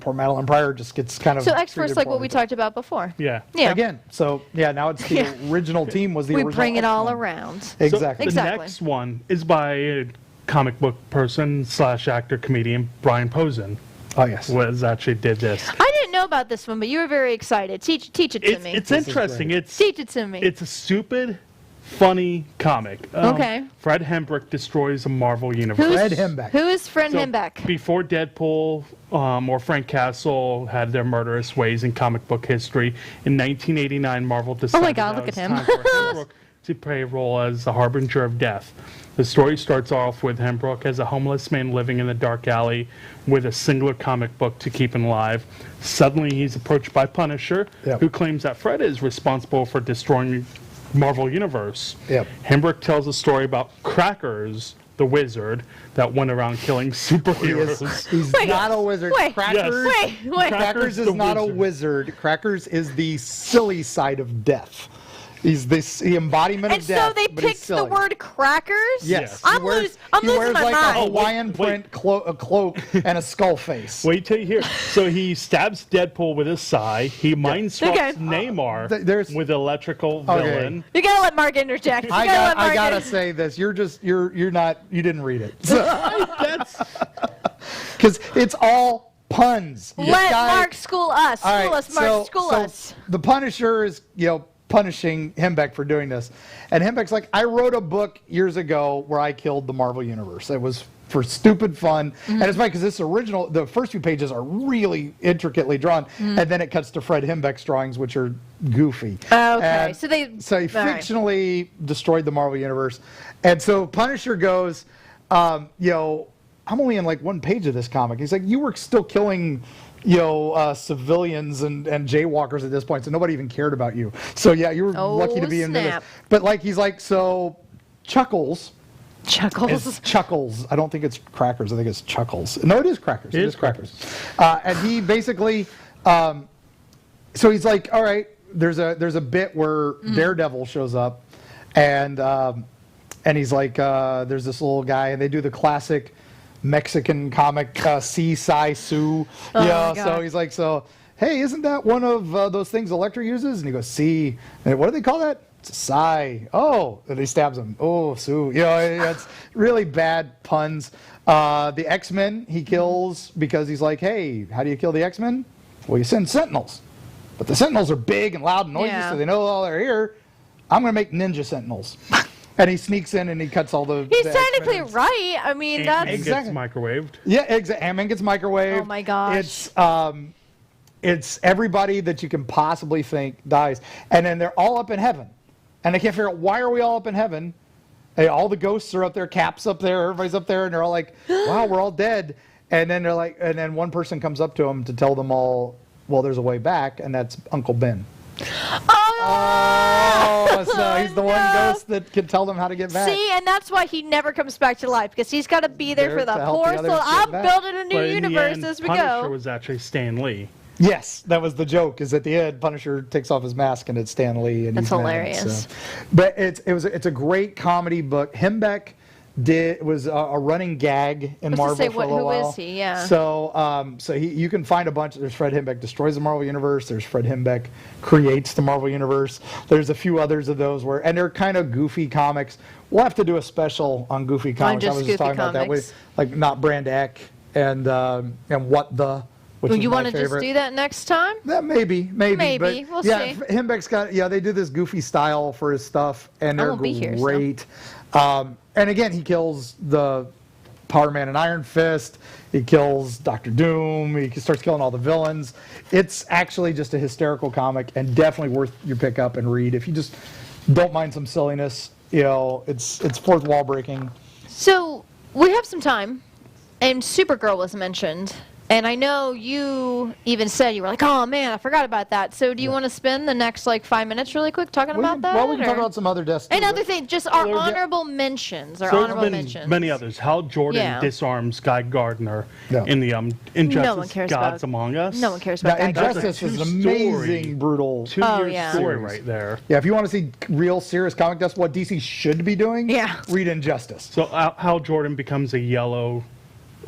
S2: poor Madeline Pryor just gets kind of
S3: So X-Force,
S2: treated
S3: like what we
S2: poorly.
S3: talked about before.
S1: Yeah.
S3: Yeah.
S2: Again, so yeah, now it's the
S3: Yeah.
S2: original team was the
S3: We
S2: original
S3: bring it all
S2: X-Men.
S3: around.
S1: So
S2: Exactly.
S1: the
S3: Exactly.
S1: next one is by a comic book person / actor comedian Brian Posen.
S2: Oh yes.
S1: Was actually did this.
S3: I didn't know about this one, but you were very excited. Teach it to me.
S1: It's
S2: This is
S1: interesting.
S2: great.
S1: It's
S3: Teach it to me.
S1: It's a stupid, funny comic.
S3: Okay.
S1: Fred Hembrick destroys the Marvel universe.
S2: Fred Hembeck.
S3: Who is Fred
S1: So,
S3: Hembeck?
S1: Before Deadpool or Frank Castle had their murderous ways in comic book history, in 1989, Marvel decided
S3: God,
S1: that
S3: look
S1: it was
S3: at him.
S1: time for Hembrook to play a role as the harbinger of death. The story starts off with Hembrook as a homeless man living in a dark alley with a singular comic book to keep him alive. Suddenly, he's approached by Punisher,
S2: Yep.
S1: who claims that Fred is responsible for destroying Marvel Universe.
S2: Yep.
S1: Hembrick tells a story about Crackers, the wizard, that went around killing superheroes.
S2: He's
S3: Wait,
S2: not a wizard.
S3: wait,
S2: Crackers,
S3: Wait.
S2: Crackers is
S1: the
S2: not a
S1: wizard.
S2: wizard. Crackers is the silly side of death. He's the embodiment
S3: And
S2: of death.
S3: so they
S2: but he's
S3: picked the
S2: silly.
S3: word crackers?
S2: Yes.
S3: I'm
S2: He wears
S3: losing my
S2: like
S3: mind.
S2: a Hawaiian
S1: Wait.
S2: print a cloak and a skull face.
S1: Wait till you hear. So he stabs Deadpool with his sai. He mind swaps
S3: Okay.
S1: Neymar
S2: there's-
S1: with electrical
S2: Okay.
S1: villain.
S3: You gotta let Mark interject. You gotta let Mark
S2: I gotta
S3: in-
S2: say this. You're not. You didn't read it. So,
S1: That's
S2: because it's all puns. This
S3: Let
S2: guy-
S3: Mark school us.
S2: All
S3: School
S2: right,
S3: us, Mark. School us.
S2: The Punisher is, punishing Hembeck for doing this. And Hembeck's like, I wrote a book years ago where I killed the Marvel Universe. It was for stupid fun. And it's funny because the first few pages are really intricately drawn. And then it cuts to Fred Hembeck's drawings, which are goofy.
S3: Okay,
S2: And
S3: so he
S2: so he fictionally destroyed the Marvel Universe. And so Punisher goes, I'm only in like one page of this comic. He's like, you were still killing civilians and jaywalkers at this point, so nobody even cared about you. So yeah, you were lucky to be in this.
S3: snap.
S2: But he's like, so Chuckles
S3: Chuckles.
S2: is Chuckles. I don't think it's Crackers. I think it's Chuckles. No, it is Crackers.
S1: It
S2: It
S1: is
S2: is Crackers. And he basically, so he's like, all right, there's a bit where Daredevil shows up, and he's like, there's this little guy, and they do the classic Mexican comic Sai Su.
S3: Oh,
S2: Yeah,
S3: my
S2: so
S3: God.
S2: he's like, hey, isn't that one of those things Electra uses? And he goes, see. And what do they call that? It's a Sai. Oh, and he stabs him. Oh, Sue. It's really bad puns. The X-Men he kills because he's like, hey, how do you kill the X-Men? Well, you send Sentinels. But the Sentinels are big and loud and noisy,
S3: Yeah.
S2: so they know all they're here. I'm going to make Ninja Sentinels. And he sneaks in and he cuts all the.
S3: He's
S2: the
S3: technically
S2: X-Men.
S3: right. I mean,
S1: Ant-Man
S3: that's
S2: Exactly.
S1: gets microwaved.
S2: Yeah, exactly. Ant-Man gets microwaved.
S3: Oh my gosh.
S2: It's everybody that you can possibly think dies, and then they're all up in heaven, and they can't figure out why are we all up in heaven. All the ghosts are up there, Cap's up there, everybody's up there, and they're all like, "Wow, we're all dead." And then they're like, and then one person comes up to them to tell them all, "Well, there's a way back," and that's Uncle Ben. Oh, so he's the one
S3: no.
S2: ghost that can tell them how to get back.
S3: See, and that's why he never comes back to life because he's got to be there
S2: There
S3: for the
S2: to help
S3: poor
S2: the others
S3: soul.
S2: get
S3: I'm
S2: back.
S3: building a new
S1: But in the
S3: universe
S1: end,
S3: as we
S1: Punisher
S3: go.
S1: was actually Stan Lee.
S2: Yes, that was the joke. Is at the end, Punisher takes off his mask and it's Stan Lee, and
S3: That's
S2: he's mad,
S3: hilarious.
S2: so. But it's a great comedy book. Hembeck was a running gag in Marvel
S3: say,
S2: for a little
S3: who
S2: while.
S3: is he? Yeah.
S2: So, you can find a bunch. There's Fred Himbeck destroys the Marvel Universe. There's Fred Himbeck creates the Marvel Universe. There's a few others of those and they're kind of goofy comics. We'll have to do a special on goofy comics. I was just talking about that with like Not Brand Eck and What the. Which
S3: Well, you
S2: want to
S3: just do that next time?
S2: That maybe.
S3: Maybe.
S2: But
S3: We'll
S2: yeah,
S3: see.
S2: Himbeck's got they do this goofy style for his stuff, and they're
S3: won't be here, so.
S2: great. And again, he kills the Power Man and Iron Fist. He kills Doctor Doom. He starts killing all the villains. It's actually just a hysterical comic, and definitely worth your pick up and read if you just don't mind some silliness. It's fourth wall breaking.
S3: So we have some time, and Supergirl was mentioned. And I know you even said, you were like, oh man, I forgot about that. So do you want to spend the next 5 minutes really quick talking about that?
S2: Well, we can talk about some other deaths.
S3: Another thing, just our honorable mentions. Our
S1: So
S3: honorable
S1: there's
S3: mentions.
S1: been many others. How Jordan disarms Guy Gardner in the Injustice
S3: cares
S1: Gods
S3: about-
S1: Among Us.
S3: No one cares about
S2: Now,
S3: that. guy.
S2: Injustice is an amazing, brutal.
S1: 2-year story right there.
S2: Yeah, if you want to see real serious comic, that's what DC should be doing.
S3: Yeah.
S2: Read Injustice.
S1: So how Jordan becomes a yellow.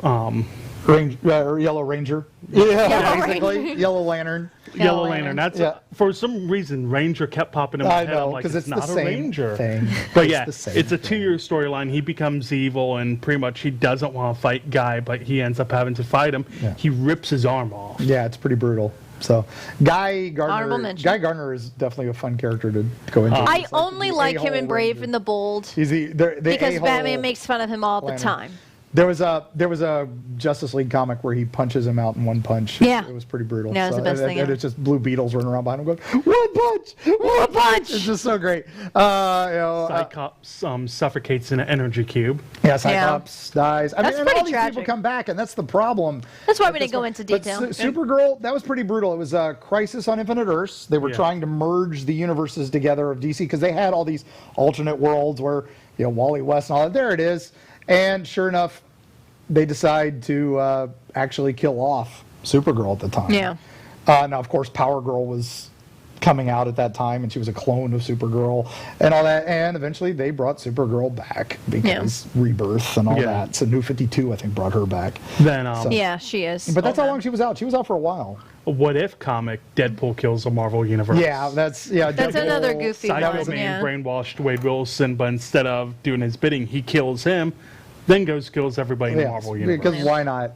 S2: Yellow Ranger. Yeah, basically.
S3: Ranger.
S2: Yellow Lantern.
S1: Yellow Lantern. That's for some reason Ranger kept popping in my
S2: I
S1: head.
S2: know,
S1: I'm like,
S2: 'cause
S1: it's
S2: it's
S1: not
S2: the
S1: a
S2: same
S1: Ranger
S2: thing.
S1: But
S2: It's
S1: yeah,
S2: the same
S1: it's a
S2: thing.
S1: 2-year storyline. He becomes evil, and pretty much he doesn't want to fight Guy, but he ends up having to fight him.
S2: Yeah.
S1: He rips his arm off.
S2: Yeah, it's pretty brutal. So,
S3: Honorable
S2: Guy
S3: mention.
S2: Gardner is definitely a fun character to go into.
S3: I
S2: He's
S3: only
S2: the
S3: like him
S2: a-hole
S3: in Brave
S2: Ranger.
S3: and the Bold
S2: He's the
S3: because
S2: a-hole
S3: Batman makes fun of him all the
S2: Lantern.
S3: time.
S2: There was a Justice League comic where he punches him out in one punch.
S3: Yeah.
S2: It was pretty brutal.
S3: Yeah, it was the best thing
S2: And
S3: ever.
S2: it's just blue beetles running around behind him going, one punch! One punch! It's just so great.
S1: Cyclops suffocates in an energy cube.
S2: Yeah, Cyclops dies.
S3: That's
S2: and
S3: pretty
S2: all these
S3: tragic.
S2: people come back, and that's the problem.
S3: That's why
S2: At
S3: we
S2: this
S3: didn't go
S2: point.
S3: into detail.
S2: But Supergirl, that was pretty brutal. It was a Crisis on Infinite Earths. They were trying to merge the universes together of DC because they had all these alternate worlds where, Wally West and all that. There it is. And sure enough, they decide to actually kill off Supergirl at the time.
S3: Yeah.
S2: Now, of course, Power Girl was coming out at that time, and she was a clone of Supergirl and all that. And eventually, they brought Supergirl back because Rebirth and all that. So New 52, I think, brought her back.
S1: Then
S3: Yeah, she is.
S2: But that's how long she was out. She was out for a while.
S1: What If comic, Deadpool kills the Marvel Universe.
S2: Yeah, that's
S3: That's
S2: Deadpool,
S3: another goofy
S1: Psycho
S3: one.
S1: Man
S3: Yeah.
S1: brainwashed Wade Wilson, but instead of doing his bidding, he kills him, then kills everybody in the Marvel Universe.
S2: Because why not?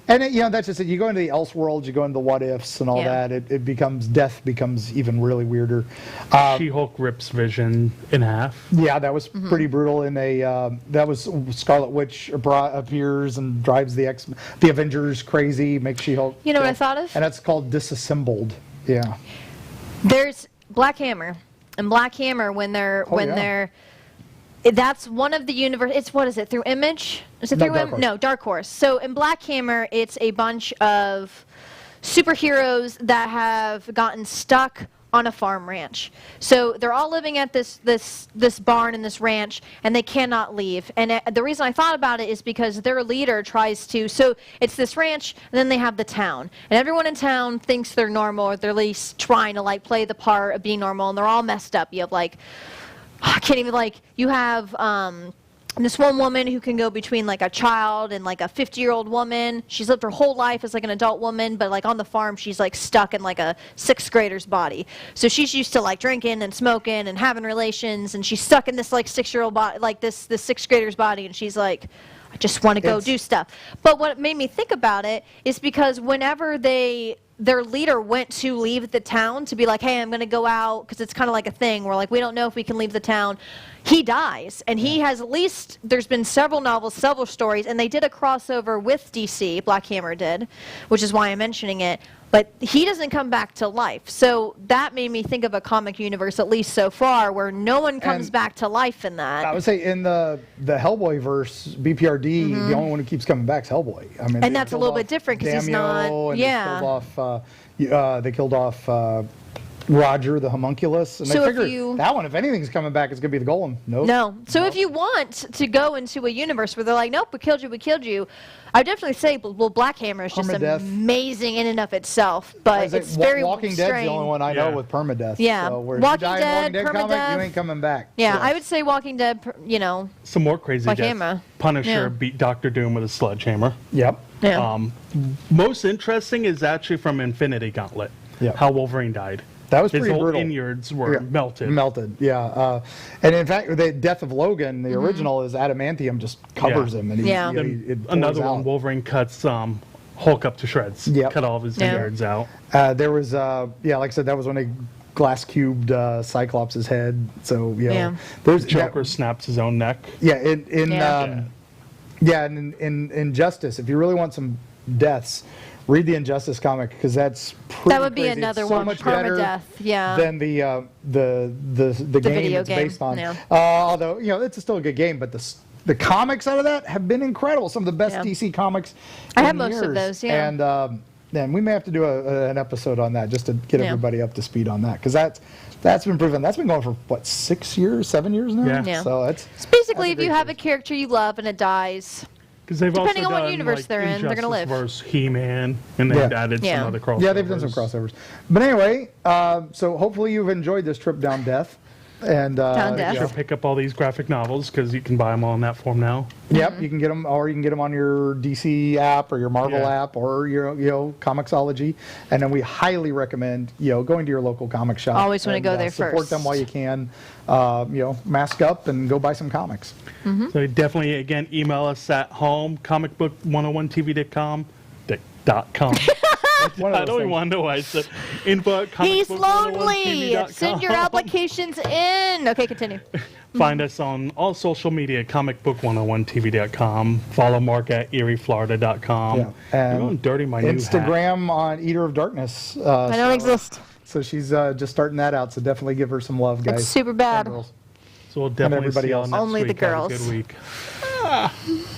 S2: That's just it. You go into the Elseworlds, you go into the What Ifs and all that. Death becomes even really weirder.
S1: She-Hulk rips Vision in half.
S2: Yeah, that was pretty brutal. That was Scarlet Witch appears and drives the Avengers crazy, makes She-Hulk.
S3: You know what I thought of?
S2: And that's called Disassembled. Yeah.
S3: There's Black Hammer, and Black Hammer when they're that's one of the universe. It's what is it through Image? Is it
S2: No,
S3: through
S2: Dark Horse.
S3: No, Dark Horse. So in Black Hammer, it's a bunch of superheroes that have gotten stuck on a farm ranch. So they're all living at this barn and this ranch, and they cannot leave. And the reason I thought about it is because their leader tries to. So it's this ranch, and then they have the town, and everyone in town thinks they're normal, or they're at least trying to play the part of being normal, and they're all messed up. You have I can't even you have this one woman who can go between a child and a 50-year-old woman. She's lived her whole life as an adult woman, but on the farm she's stuck in a 6th grader's body. So she's used to drinking and smoking and having relations, and she's stuck in this 6-year-old body, this 6th grader's body, and she's I just want to go do stuff. But what made me think about it is because whenever their leader went to leave the town to be hey, I'm going to go out, because it's kind of a thing where we don't know if we can leave the town. He dies, and he has there's been several novels, several stories, and they did a crossover with DC, Black Hammer did, which is why I'm mentioning it, but he doesn't come back to life. So that made me think of a comic universe, at least so far, where no one comes back to life in that.
S2: I would say in the Hellboy verse, BPRD, the only one who keeps coming back is Hellboy.
S3: And that's a little bit different because he's not.
S2: And
S3: Yeah.
S2: They killed off Roger the homunculus, and
S3: So
S2: they
S3: if
S2: figured
S3: you-
S2: that one, if anything's coming back, it's gonna be the golem. Nope.
S3: No. So if you want to go into a universe where they're like, nope, we killed you, I would definitely say, well, Black Hammer is just
S2: Permadeath.
S3: amazing in and of itself, but it's very
S2: Walking Dead's
S3: strange.
S2: the only one I know
S1: Yeah.
S2: with permadeath.
S3: Yeah.
S2: So where
S3: Walking
S2: you die in
S3: Dead,
S2: Walking Dead comic,
S3: permadeath.
S2: you ain't coming back.
S3: Yeah,
S2: So.
S3: I would say Walking Dead,
S1: Some more crazy
S3: Like
S1: deaths.
S3: Hammer.
S1: Punisher
S3: Yeah.
S1: beat Doctor Doom with a sledgehammer.
S2: Yep.
S3: yeah.
S1: Most interesting is actually from Infinity Gauntlet.
S2: Yeah.
S1: How Wolverine died.
S2: That was
S1: His
S2: pretty
S1: whole
S2: brutal.
S1: innards were
S2: Yeah.
S1: melted.
S2: Melted, yeah. And in fact, the death of Logan, the original, is adamantium just covers
S1: Yeah.
S2: him, and
S3: Yeah.
S2: it
S1: Another
S2: pours
S1: one,
S2: out.
S1: Wolverine cuts Hulk up to shreds.
S2: Yep.
S1: Cut all of his
S3: Yeah.
S1: innards out.
S2: There was, like I said, that was when they glass cubed Cyclops' head. So
S3: Yeah.
S2: there's
S1: Joker snaps his own neck.
S2: in Injustice. If you really want some deaths, read the Injustice comic because that's pretty
S3: That would be
S2: crazy.
S3: another
S2: It's so
S3: one.
S2: much better
S3: Permadeath, yeah.
S2: than the game
S3: video
S2: it's
S3: game,
S2: based on.
S3: yeah.
S2: Although it's still a good game, but the comics out of that have been incredible. Some of the best
S3: Yeah.
S2: DC comics.
S3: I
S2: in
S3: have most of
S2: years.
S3: those, yeah.
S2: And then we may have to do an episode on that just to get
S3: Yeah.
S2: everybody up to speed on that because that's been proven. That's been going for what 6 years, 7 years now.
S1: Yeah.
S3: Yeah.
S2: So it's
S3: It's basically
S2: that's a
S3: if you
S2: great
S3: have a
S2: series.
S3: character you love and it dies.
S1: Because they've
S3: Depending
S1: also
S3: on what
S1: done,
S3: universe
S1: like,
S3: they're in, they're gonna
S1: Injustice
S3: live.
S1: versus He-Man, and they've
S2: Yeah.
S1: added
S3: Yeah.
S1: some other crossovers.
S2: Yeah, they've done some crossovers. But anyway, so hopefully you've enjoyed this trip down Death. And
S3: Down Death.
S1: Sure, pick up all these graphic novels because you can buy them all in that form now.
S2: Yep, you can get them, or you can get them on your DC app or your Marvel
S1: Yeah.
S2: app or your Comixology. And then we highly recommend going to your local comic shop.
S3: Always wanna
S2: and,
S3: go there
S2: support
S3: first.
S2: them while you can. Mask up and go buy some comics.
S1: So definitely, again, email us at home, comicbook101tv.com.
S2: One of
S1: I
S2: those
S1: don't even
S2: things.
S1: want to know why I said info at
S3: He's
S1: comicbook101tv.com.
S3: lonely. Send your applications in. Okay, continue.
S1: Find us on all social media, comicbook101tv.com. Follow Mark at erieflorida.com.
S2: Yeah.
S1: You're going dirty my new hat.
S2: Instagram on Eater of Darkness.
S3: I don't exist.
S2: So she's just starting that out. So definitely give her some love, guys.
S3: It's super bad.
S2: And girls.
S1: So we'll definitely
S2: everybody
S1: see you
S2: else.
S1: all next
S3: Only the
S1: week. Have a
S3: girls.
S1: good week.